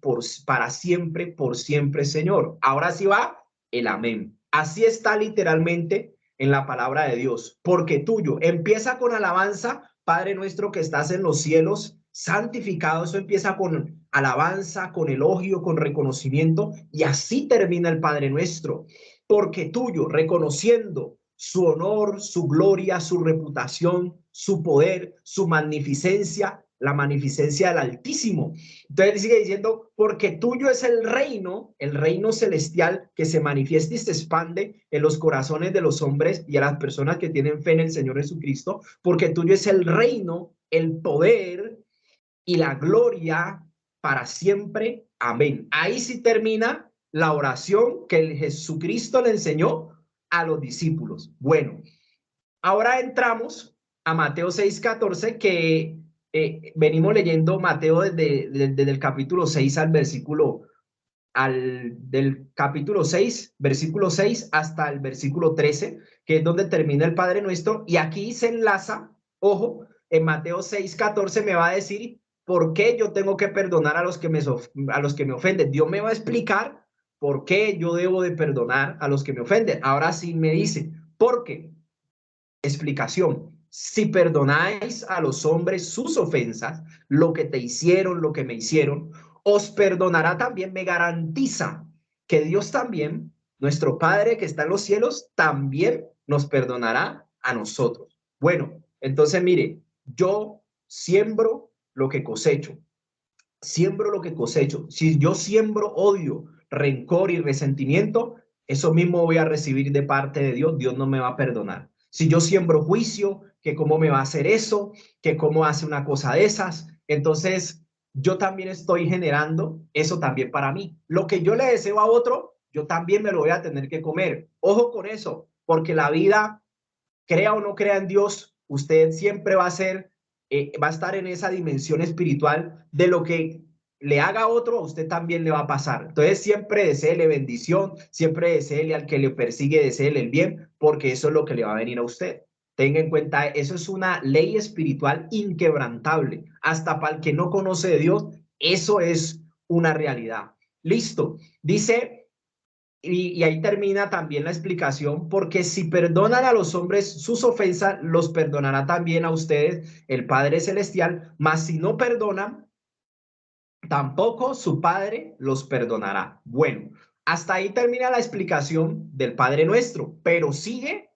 para siempre, por siempre, Señor. Ahora sí va el amén. Así está literalmente en la palabra de Dios, porque tuyo. Empieza con alabanza, Padre nuestro que estás en los cielos, santificado. Eso empieza con alabanza, con elogio, con reconocimiento, y así termina el Padre Nuestro. Porque tuyo, reconociendo su honor, su gloria, su reputación, su poder, su magnificencia, la magnificencia del Altísimo. Entonces sigue diciendo, porque tuyo es el reino celestial que se manifiesta y se expande en los corazones de los hombres y a las personas que tienen fe en el Señor Jesucristo, porque tuyo es el reino, el poder y la gloria para siempre. Amén. Ahí sí termina la oración que Jesucristo le enseñó a los discípulos. Bueno, ahora entramos a Mateo 6:14, que venimos leyendo Mateo desde el capítulo 6 al versículo, del capítulo 6, versículo 6 hasta el versículo 13, que es donde termina el Padre Nuestro, y aquí se enlaza, ojo, en Mateo 6:14 me va a decir por qué yo tengo que perdonar a los que me ofenden. Dios me va a explicar por qué yo debo de perdonar a los que me ofenden. Ahora sí me dice, ¿por qué? Explicación. Si perdonáis a los hombres sus ofensas, lo que te hicieron, lo que me hicieron, os perdonará también. Me garantiza que Dios también, nuestro Padre que está en los cielos, también nos perdonará a nosotros. Bueno, entonces mire, yo siembro lo que cosecho. Siembro lo que cosecho. Si yo siembro odio, rencor y resentimiento, eso mismo voy a recibir de parte de Dios. Dios no me va a perdonar. Si yo siembro juicio, que cómo me va a hacer eso, que cómo hace una cosa de esas, entonces yo también estoy generando eso también para mí. Lo que yo le deseo a otro, yo también me lo voy a tener que comer. Ojo con eso, porque la vida, crea o no crea en Dios, usted siempre va a estar en esa dimensión espiritual de lo que le haga a otro, a usted también le va a pasar. Entonces siempre deséele bendición, siempre deséele al que le persigue, deséele el bien, porque eso es lo que le va a venir a usted. Tenga en cuenta, eso es una ley espiritual inquebrantable. Hasta para el que no conoce de Dios, eso es una realidad. Listo. Dice, y ahí termina también la explicación, porque si perdonan a los hombres sus ofensas, los perdonará también a ustedes el Padre Celestial, mas si no perdonan, tampoco su Padre los perdonará. Bueno, hasta ahí termina la explicación del Padre Nuestro, pero sigue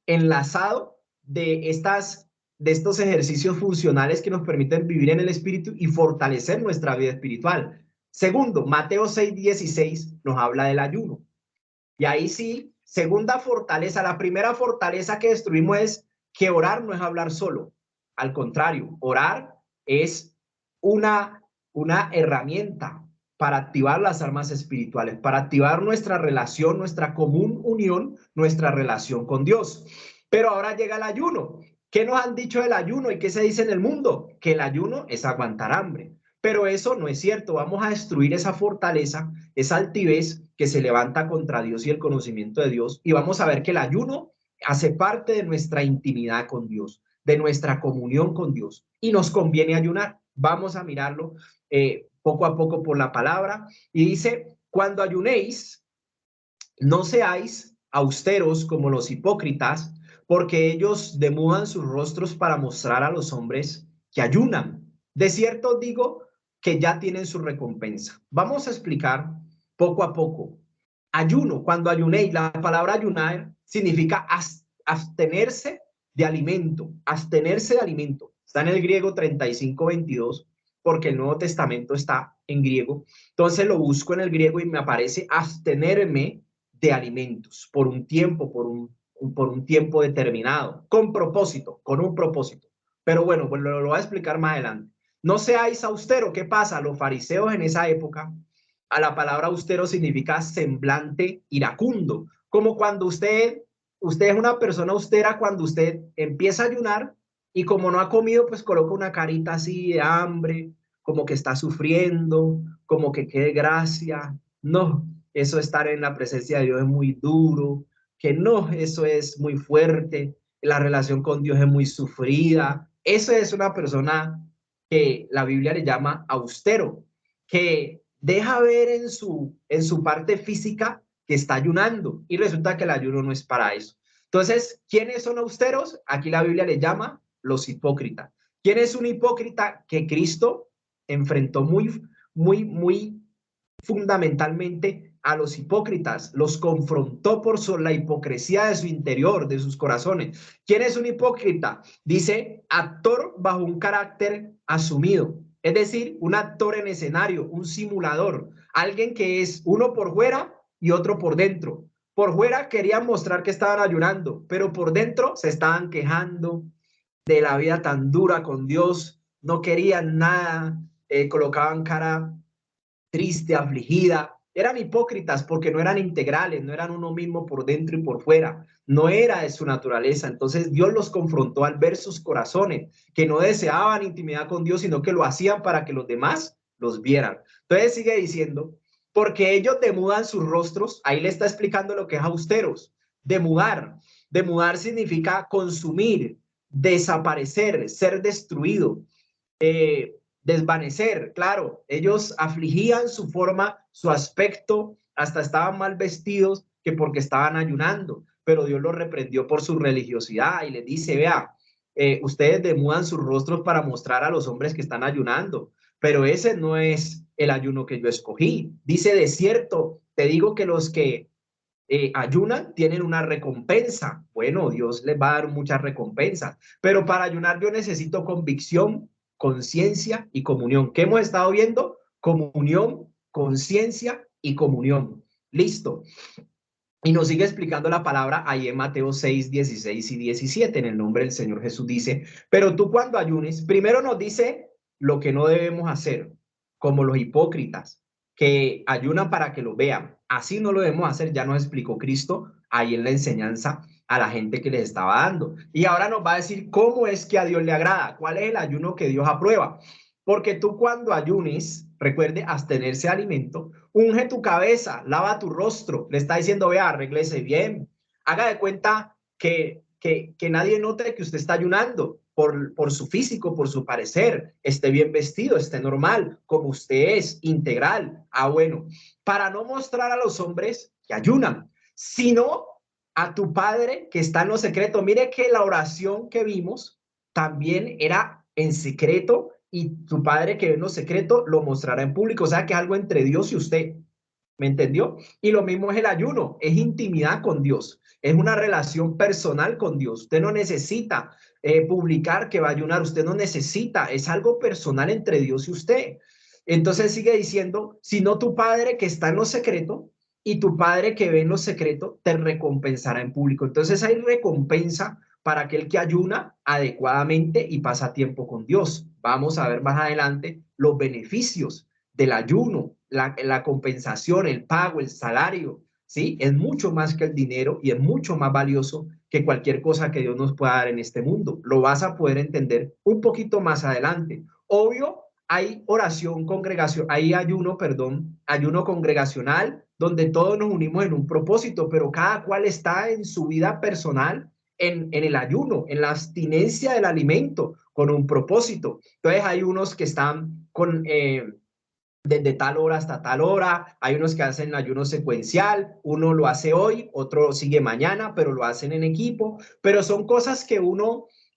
enlazado de estos ejercicios funcionales que nos permiten vivir en el Espíritu y fortalecer nuestra vida espiritual. Segundo, Mateo 6:16 nos habla del ayuno. Y ahí sí, segunda fortaleza, la primera fortaleza que destruimos es que orar no es hablar solo. Al contrario, orar es una herramienta para activar las armas espirituales, para activar nuestra relación, nuestra común unión, nuestra relación con Dios. Pero ahora llega el ayuno. ¿Qué nos han dicho del ayuno y qué se dice en el mundo? Que el ayuno es aguantar hambre. Pero eso no es cierto. Vamos a destruir esa fortaleza, esa altivez que se levanta contra Dios y el conocimiento de Dios. Y vamos a ver que el ayuno hace parte de nuestra intimidad con Dios, de nuestra comunión con Dios. Y nos conviene ayunar. Vamos a mirarlo poco a poco por la palabra. Y dice, cuando ayunéis, no seáis austeros como los hipócritas, porque ellos demudan sus rostros para mostrar a los hombres que ayunan. De cierto digo que ya tienen su recompensa. Vamos a explicar poco a poco. Ayuno, cuando ayunéis, la palabra ayunar significa abstenerse de alimento, abstenerse de alimento. Está en el griego 35:22, porque el Nuevo Testamento está en griego. Entonces lo busco en el griego y me aparece abstenerme de alimentos por un tiempo, por un tiempo determinado, con propósito, con un propósito. Pero bueno, pues lo voy a explicar más adelante. no seáis austero. ¿Qué pasa? Los fariseos en esa época, a la palabra austero significa semblante iracundo, como cuando usted es una persona austera cuando usted empieza a ayunar y como no ha comido, pues coloca una carita así de hambre, como que está sufriendo, como que quede gracia. No, eso estar en la presencia de Dios es muy duro, que no, eso es muy fuerte, la relación con Dios es muy sufrida. Eso es una persona que la Biblia le llama austero, que deja ver en su parte física que está ayunando y resulta que el ayuno no es para eso. Entonces, ¿quiénes son austeros? Aquí la Biblia le llama los hipócritas. ¿Quién es un hipócrita? Que Cristo enfrentó muy fundamentalmente a los hipócritas, los confrontó por la hipocresía de su interior, de sus corazones. ¿Quién es un hipócrita? Dice, actor bajo un carácter asumido, es decir, un actor en escenario, un simulador, alguien que es uno por fuera y otro por dentro. Por fuera querían mostrar que estaban ayunando, pero por dentro se estaban quejando de la vida tan dura con Dios, no querían nada, colocaban cara triste, afligida. Eran hipócritas porque no eran integrales, no eran uno mismo por dentro y por fuera. No era de su naturaleza. Entonces Dios los confrontó al ver sus corazones, que no deseaban intimidad con Dios, sino que lo hacían para que los demás los vieran. Entonces sigue diciendo, porque ellos demudan sus rostros. Ahí le está explicando lo que es austeros. Demudar. Demudar significa consumir, desaparecer, ser destruido. Desvanecer, claro, ellos afligían su forma, su aspecto, hasta estaban mal vestidos que porque estaban ayunando, pero Dios los reprendió por su religiosidad y les dice, vea, ustedes demudan sus rostros para mostrar a los hombres que están ayunando, pero ese no es el ayuno que yo escogí. Dice, de cierto, te digo que los que ayunan tienen una recompensa. Bueno, Dios les va a dar muchas recompensas, pero para ayunar yo necesito convicción, conciencia y comunión. ¿Qué hemos estado viendo? Comunión, conciencia y comunión. Listo. Y nos sigue explicando la palabra ahí en Mateo 6, 16 y 17. En el nombre del Señor Jesús dice, pero tú cuando ayunes, primero nos dice lo que no debemos hacer, como los hipócritas, que ayunan para que lo vean. Así no lo debemos hacer, ya nos explicó Cristo ahí en la enseñanza a la gente que les estaba dando. Y ahora nos va a decir cómo es que a Dios le agrada, cuál es el ayuno que Dios aprueba. Porque tú cuando ayunes, recuerde abstenerse de alimento, unge tu cabeza, lava tu rostro, le está diciendo, vea, arréglese bien, haga de cuenta que nadie note que usted está ayunando por su físico, por su parecer, esté bien vestido, esté normal, como usted es, integral. Ah, bueno, para no mostrar a los hombres que ayunan, sino a tu Padre que está en lo secreto. Mire que la oración que vimos también era en secreto y tu Padre que ve en lo secreto lo mostrará en público. O sea que es algo entre Dios y usted. ¿Me entendió? Y lo mismo es el ayuno, es intimidad con Dios, es una relación personal con Dios. Usted no necesita publicar que va a ayunar, usted no necesita, es algo personal entre Dios y usted. Entonces sigue diciendo, sino tu Padre que está en lo secreto y tu Padre que ve en lo secreto te recompensará en público. Entonces hay recompensa para aquel que ayuna adecuadamente y pasa tiempo con Dios. Vamos a ver más adelante los beneficios del ayuno, la compensación, el pago, el salario, ¿sí? Es mucho más que el dinero y es mucho más valioso que cualquier cosa que Dios nos pueda dar en este mundo. Lo vas a poder entender un poquito más adelante. Obvio, hay oración congregación, hay ayuno, perdón, ayuno congregacional, donde todos nos unimos en un propósito, pero cada cual está en su vida personal, en el ayuno, en la abstinencia del alimento, con un propósito. Entonces hay unos que están con... desde tal hora hasta tal hora, hay unos que hacen ayuno secuencial, uno lo hace hoy, otro sigue mañana, pero lo hacen en equipo, pero son cosas que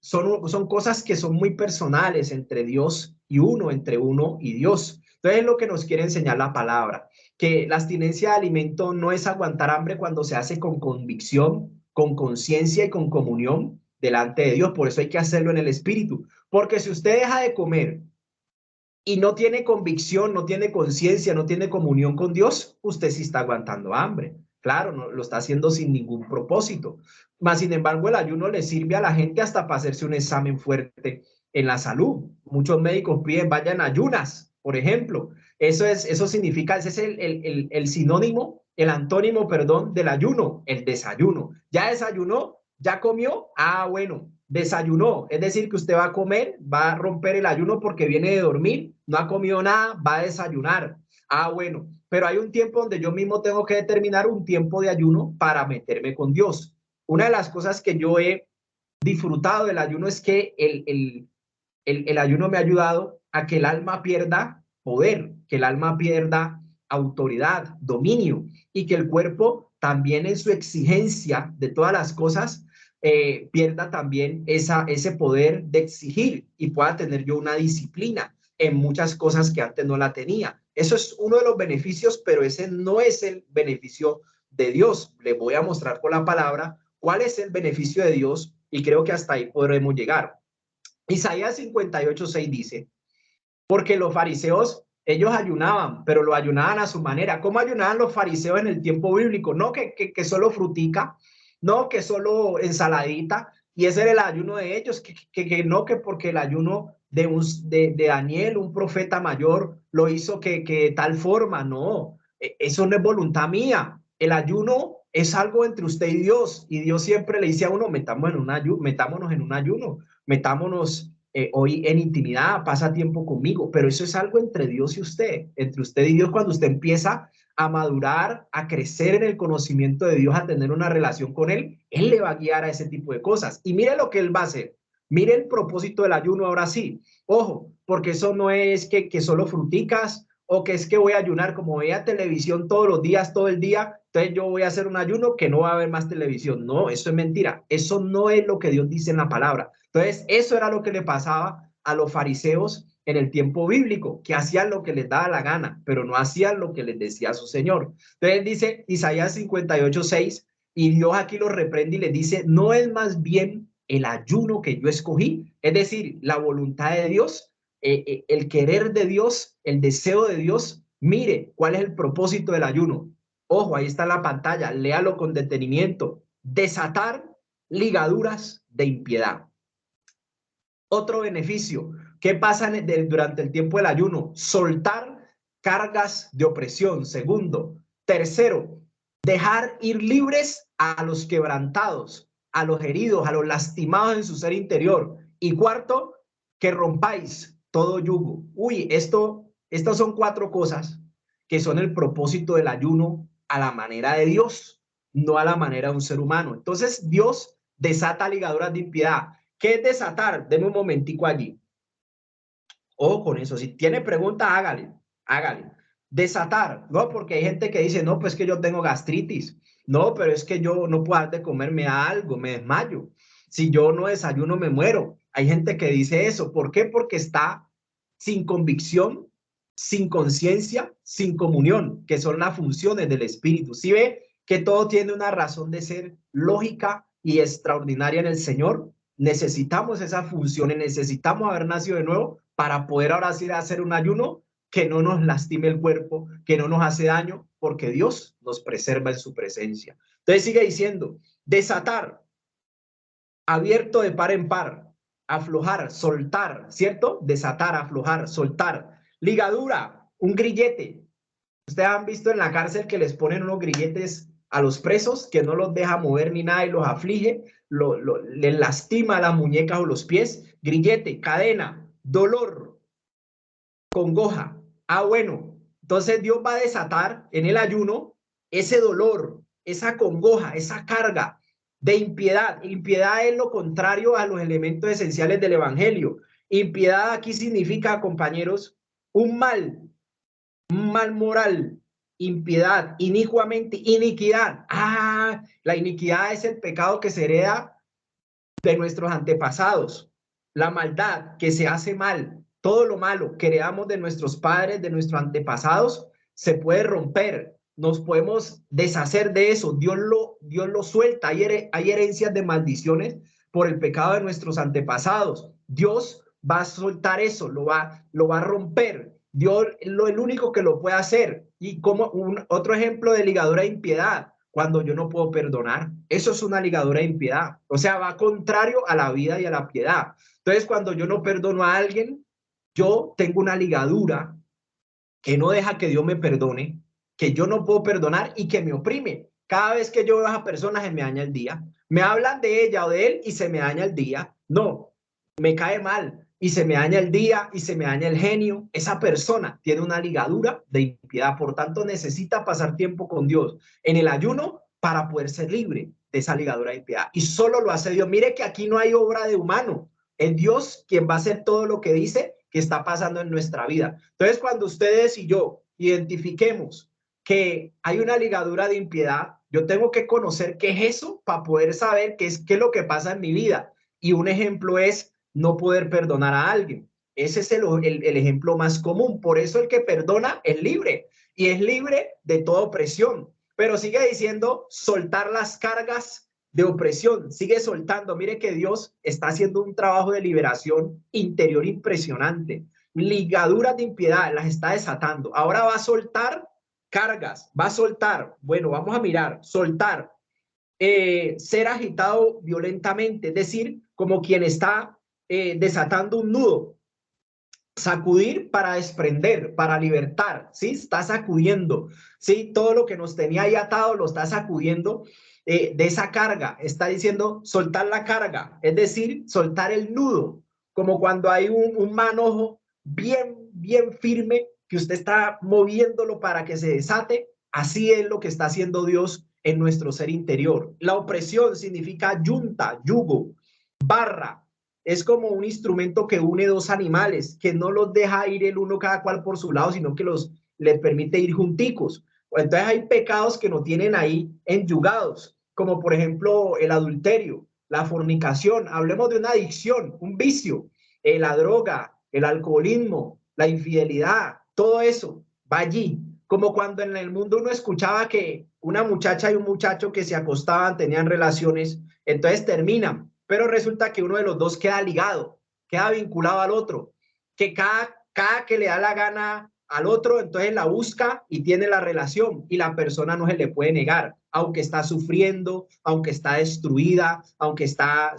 son cosas que son muy personales entre Dios y uno, entre uno y Dios. Entonces es lo que nos quiere enseñar la palabra, que la abstinencia de alimento no es aguantar hambre cuando se hace con convicción, con conciencia y con comunión delante de Dios. Por eso hay que hacerlo en el espíritu, porque si usted deja de comer y no tiene convicción, no tiene conciencia, no tiene comunión con Dios, usted sí está aguantando hambre. Claro, no, lo está haciendo sin ningún propósito. Mas, sin embargo, el ayuno le sirve a la gente hasta para hacerse un examen fuerte en la salud. Muchos médicos piden vayan ayunas, por ejemplo. Eso significa, ese es el sinónimo, el antónimo, perdón, del ayuno, el desayuno. ¿Ya desayunó? ¿Ya comió? Ah, bueno, desayunó. Es decir, que usted va a comer, va a romper el ayuno porque viene de dormir, no ha comido nada, va a desayunar. Ah, bueno, pero hay un tiempo donde yo mismo tengo que determinar un tiempo de ayuno para meterme con Dios. Una de las cosas que yo he disfrutado del ayuno es que el ayuno me ha ayudado a que el alma pierda poder, que el alma pierda autoridad, dominio, y que el cuerpo también en su exigencia de todas las cosas pierda también ese poder de exigir y pueda tener yo una disciplina en muchas cosas que antes no la tenía. Eso es uno de los beneficios, pero ese no es el beneficio de Dios. Les voy a mostrar con la palabra cuál es el beneficio de Dios y creo que hasta ahí podremos llegar. Isaías 58:6 dice, porque los fariseos, ellos ayunaban, pero lo ayunaban a su manera. ¿Cómo ayunaban los fariseos en el tiempo bíblico? No que solo frutica, no que solo ensaladita, y ese era el ayuno de ellos, que no que porque el ayuno de Daniel, un profeta mayor, lo hizo que tal forma, no, eso no es voluntad mía. El ayuno es algo entre usted y Dios siempre le dice a uno, metámonos en un ayuno, metámonos hoy en intimidad, pasa tiempo conmigo, pero eso es algo entre Dios y usted, entre usted y Dios. Cuando usted empieza a madurar, a crecer en el conocimiento de Dios, a tener una relación con Él le va a guiar a ese tipo de cosas. Y mire lo que Él va a hacer. Mire el propósito del ayuno ahora sí. Ojo, porque eso no es que solo fruticas o que es que voy a ayunar como veía televisión todos los días, todo el día, entonces yo voy a hacer un ayuno que no va a haber más televisión. No, eso es mentira. Eso no es lo que Dios dice en la palabra. Entonces, eso era lo que le pasaba a los fariseos en el tiempo bíblico, que hacían lo que les daba la gana, pero no hacían lo que les decía su Señor. Entonces dice Isaías 58:6, y Dios aquí los reprende y les dice, ¿no es más bien el ayuno que yo escogí? Es decir, la voluntad de Dios, el querer de Dios, el deseo de Dios. Mire, ¿cuál es el propósito del ayuno? Ojo, ahí está en la pantalla, léalo con detenimiento. Desatar ligaduras de impiedad. Otro beneficio, ¿qué pasa durante el tiempo del ayuno? Soltar cargas de opresión. Segundo. Tercero, dejar ir libres a los quebrantados, a los heridos, a los lastimados en su ser interior. Y cuarto, que rompáis todo yugo. Uy, estas son 4 cosas que son el propósito del ayuno a la manera de Dios, no a la manera de un ser humano. Entonces, Dios desata ligaduras de impiedad. ¿Qué es desatar? Deme un momentico allí. Ojo con eso. Si tiene pregunta, hágale. Desatar, ¿no? Porque hay gente que dice, no, pues que yo tengo gastritis. No, pero es que yo no puedo dar de comer, me da algo, me desmayo. Si yo no desayuno, me muero. Hay gente que dice eso. ¿Por qué? Porque está sin convicción, sin conciencia, sin comunión, que son las funciones del espíritu. ¿Sí ve que todo tiene una razón de ser lógica y extraordinaria en el Señor? Necesitamos esas funciones, necesitamos haber nacido de nuevo para poder ahora sí hacer un ayuno que no nos lastime el cuerpo, que no nos hace daño, porque Dios nos preserva en su presencia. Entonces sigue diciendo, desatar, abierto de par en par, aflojar, soltar, ¿cierto? Desatar, aflojar, soltar. Ligadura, un grillete. Ustedes han visto en la cárcel que les ponen unos grilletes a los presos, que no los deja mover ni nada y los aflige, les lastima las muñecas o los pies. Grillete, cadena, dolor, congoja. Ah, bueno, entonces Dios va a desatar en el ayuno ese dolor, esa congoja, esa carga de impiedad. Impiedad es lo contrario a los elementos esenciales del evangelio. Impiedad aquí significa, compañeros, un mal moral, impiedad, inicuamente, iniquidad. Ah, la iniquidad es el pecado que se hereda de nuestros antepasados, la maldad que se hace mal, todo lo malo que heredamos de nuestros padres, de nuestros antepasados, se puede romper, nos podemos deshacer de eso. Dios lo suelta. Hay herencias de maldiciones por el pecado de nuestros antepasados. Dios va a soltar eso, lo va a romper. Dios es el único que lo puede hacer. Y como otro ejemplo de ligadura de impiedad, cuando yo no puedo perdonar? Eso es una ligadura de impiedad. O sea, va contrario a la vida y a la piedad. Entonces, cuando yo no perdono a alguien, yo tengo una ligadura que no deja que Dios me perdone, que yo no puedo perdonar y que me oprime. Cada vez que yo veo a esa persona se me daña el día. Me hablan de ella o de él y se me daña el día. No, me cae mal y se me daña el día y se me daña el genio. Esa persona tiene una ligadura de impiedad, por tanto necesita pasar tiempo con Dios en el ayuno para poder ser libre de esa ligadura de impiedad. Y solo lo hace Dios. Mire que aquí no hay obra de humano. Es Dios quien va a hacer todo lo que dice que está pasando en nuestra vida. Entonces, cuando ustedes y yo identifiquemos que hay una ligadura de impiedad, yo tengo que conocer qué es eso para poder saber qué es lo que pasa en mi vida. Y un ejemplo es no poder perdonar a alguien. Ese es el ejemplo más común. Por eso el que perdona es libre y es libre de toda opresión. Pero sigue diciendo soltar las cargas de opresión, sigue soltando. Mire que Dios está haciendo un trabajo de liberación interior impresionante. Ligaduras de impiedad las está desatando. Ahora va a soltar cargas, va a soltar, bueno, vamos a mirar, soltar, ser agitado violentamente, es decir, como quien está desatando un nudo. Sacudir para desprender, para libertar, ¿sí? Está sacudiendo, ¿sí? Todo lo que nos tenía ahí atado lo está sacudiendo de esa carga. Está diciendo soltar la carga, es decir, soltar el nudo, como cuando hay un manojo bien firme que usted está moviéndolo para que se desate. Así es lo que está haciendo Dios en nuestro ser interior. La opresión significa yunta, yugo, barra. Es como un instrumento que une dos animales, que no los deja ir el uno cada cual por su lado, sino que les permite ir junticos. Entonces hay pecados que no tienen ahí enyugados, como por ejemplo el adulterio, la fornicación. Hablemos de una adicción, un vicio, la droga, el alcoholismo, la infidelidad, todo eso va allí. Como cuando en el mundo uno escuchaba que una muchacha y un muchacho que se acostaban, tenían relaciones, entonces terminan, pero resulta que uno de los dos queda ligado, queda vinculado al otro, que cada que le da la gana al otro, entonces la busca y tiene la relación y la persona no se le puede negar, aunque está sufriendo, aunque está destruida, aunque está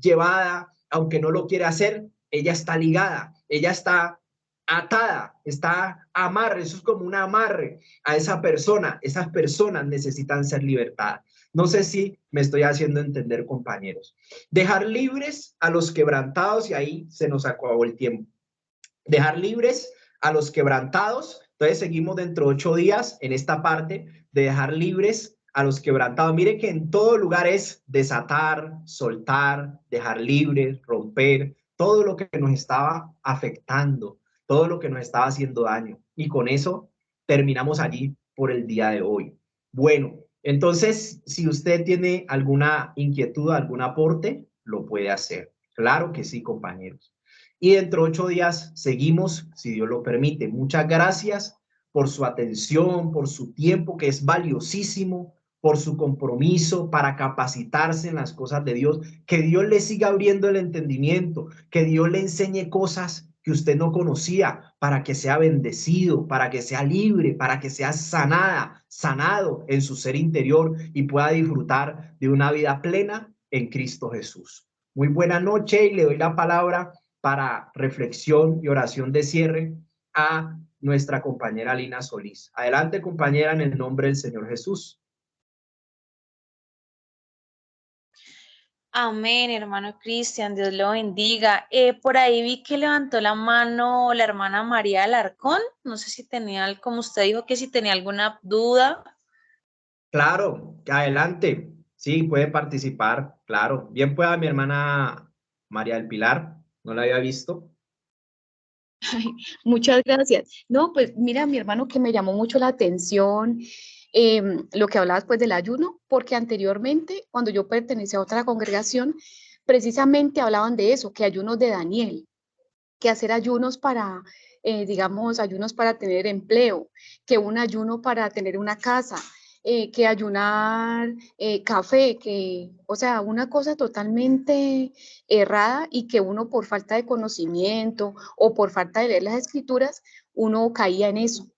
llevada, aunque no lo quiere hacer, ella está ligada, ella está atada, está amarre, eso es como un amarre a esa persona. Esas personas necesitan ser libertadas. No sé si me estoy haciendo entender, compañeros. Dejar libres a los quebrantados, y ahí se nos acabó el tiempo. Dejar libres a los quebrantados. Entonces seguimos dentro de 8 días en esta parte de dejar libres a los quebrantados. Mire que en todo lugar es desatar, soltar, dejar libres, romper, todo lo que nos estaba afectando, todo lo que nos estaba haciendo daño. Y con eso terminamos allí por el día de hoy. Bueno, entonces, si usted tiene alguna inquietud, algún aporte, lo puede hacer. Claro que sí, compañeros. Y dentro de 8 días seguimos, si Dios lo permite. Muchas gracias por su atención, por su tiempo, que es valiosísimo, por su compromiso para capacitarse en las cosas de Dios. Que Dios le siga abriendo el entendimiento, que Dios le enseñe cosas que usted no conocía, para que sea bendecido, para que sea libre, para que sea sanado en su ser interior y pueda disfrutar de una vida plena en Cristo Jesús. Muy buena noche y le doy la palabra para reflexión y oración de cierre a nuestra compañera Lina Solís. Adelante, compañera, en el nombre del Señor Jesús. Amén, hermano Cristian, Dios lo bendiga. Por ahí vi que levantó la mano la hermana María Alarcón. No sé si tenía, como usted dijo, que si tenía alguna duda. Claro, adelante. Sí, puede participar, claro. Bien pueda mi hermana María del Pilar, no la había visto. Ay, muchas gracias. No, pues mira, mi hermano, que me llamó mucho la atención lo que hablabas pues del ayuno, porque anteriormente, cuando yo pertenecía a otra congregación, precisamente hablaban de eso, que ayunos de Daniel, que hacer ayunos para, digamos, ayunos para tener empleo, que un ayuno para tener una casa, que ayunar café, que, o sea, una cosa totalmente errada y que uno por falta de conocimiento o por falta de leer las escrituras, uno caía en eso.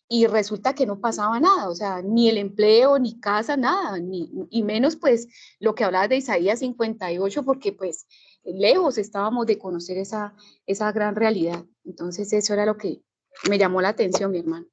y resulta que no pasaba nada, o sea, ni el empleo, ni casa, nada, y menos pues lo que hablabas de Isaías 58, porque pues lejos estábamos de conocer esa gran realidad. Entonces eso era lo que me llamó la atención, mi hermano.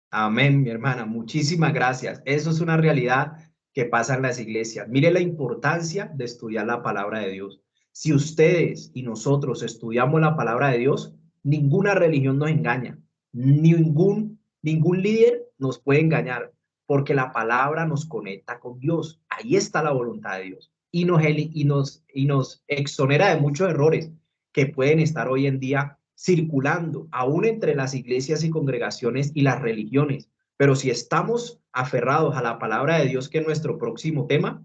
Amén, mi hermana. Muchísimas gracias. Eso es una realidad que pasa en las iglesias. Mire la importancia de estudiar la palabra de Dios. Si ustedes y nosotros estudiamos la palabra de Dios, ninguna religión nos engaña. Ningún líder nos puede engañar, porque la palabra nos conecta con Dios. Ahí está la voluntad de Dios. Y nos exonera de muchos errores que pueden estar hoy en día circulando, aún entre las iglesias y congregaciones y las religiones. Pero si estamos aferrados a la palabra de Dios, que es nuestro próximo tema,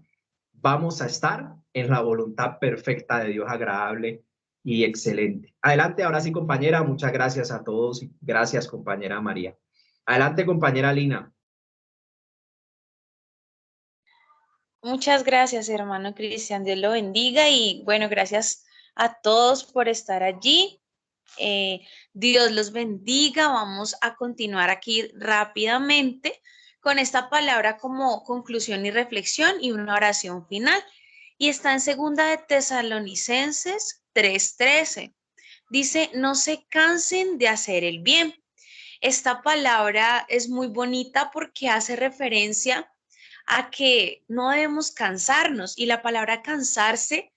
vamos a estar en la voluntad perfecta de Dios, agradable y excelente. Adelante, ahora sí, compañera. Muchas gracias a todos. Gracias, compañera María. Adelante, compañera Lina. Muchas gracias, hermano Cristian. Dios lo bendiga y bueno, gracias a todos por estar allí. Dios los bendiga. Vamos a continuar aquí rápidamente con esta palabra como conclusión y reflexión y una oración final. Y está en segunda de Tesalonicenses 3:13. Dice, no se cansen de hacer el bien. Esta palabra es muy bonita porque hace referencia a que no debemos cansarnos y la palabra cansarse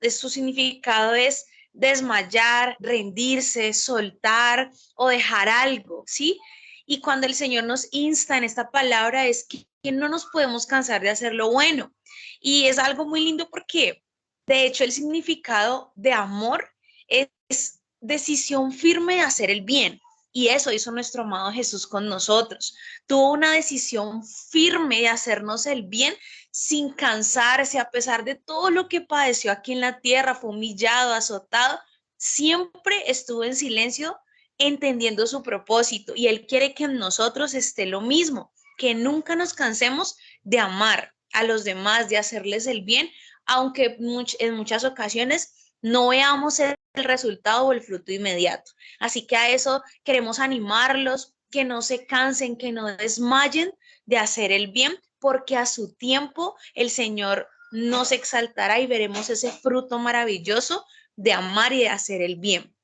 su significado es desmayar, rendirse, soltar o dejar algo, ¿sí? Y cuando el Señor nos insta en esta palabra es que no nos podemos cansar de hacer lo bueno. Y es algo muy lindo porque, de hecho, el significado de amor es decisión firme de hacer el bien. Y eso hizo nuestro amado Jesús con nosotros. Tuvo una decisión firme de hacernos el bien sin cansarse, a pesar de todo lo que padeció aquí en la tierra, fue humillado, azotado, siempre estuvo en silencio entendiendo su propósito. Y Él quiere que en nosotros esté lo mismo, que nunca nos cansemos de amar a los demás, de hacerles el bien, aunque en muchas ocasiones no veamos el resultado o el fruto inmediato. Así que a eso queremos animarlos, que no se cansen, que no desmayen de hacer el bien, porque a su tiempo el Señor nos exaltará y veremos ese fruto maravilloso de amar y de hacer el bien.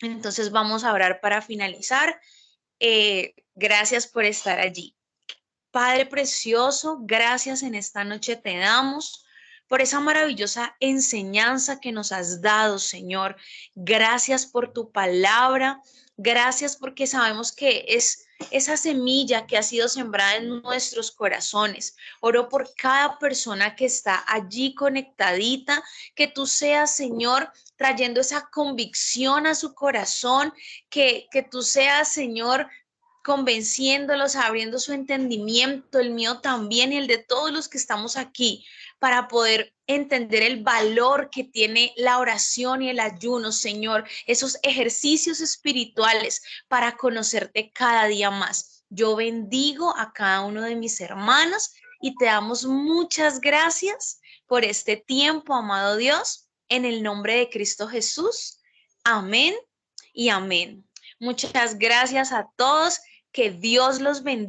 Entonces vamos a orar para finalizar. Gracias por estar allí. Padre precioso, gracias en esta noche te damos por esa maravillosa enseñanza que nos has dado, Señor. Gracias por tu palabra. Gracias porque sabemos que es esa semilla que ha sido sembrada en nuestros corazones. Oro por cada persona que está allí conectadita, que tú seas, Señor, trayendo esa convicción a su corazón, que tú seas, Señor, convenciéndolos, abriendo su entendimiento, el mío también y el de todos los que estamos aquí, para poder entender el valor que tiene la oración y el ayuno, Señor, esos ejercicios espirituales para conocerte cada día más. Yo bendigo a cada uno de mis hermanos y te damos muchas gracias por este tiempo, amado Dios, en el nombre de Cristo Jesús. Amén y amén. Muchas gracias a todos. Que Dios los bendiga.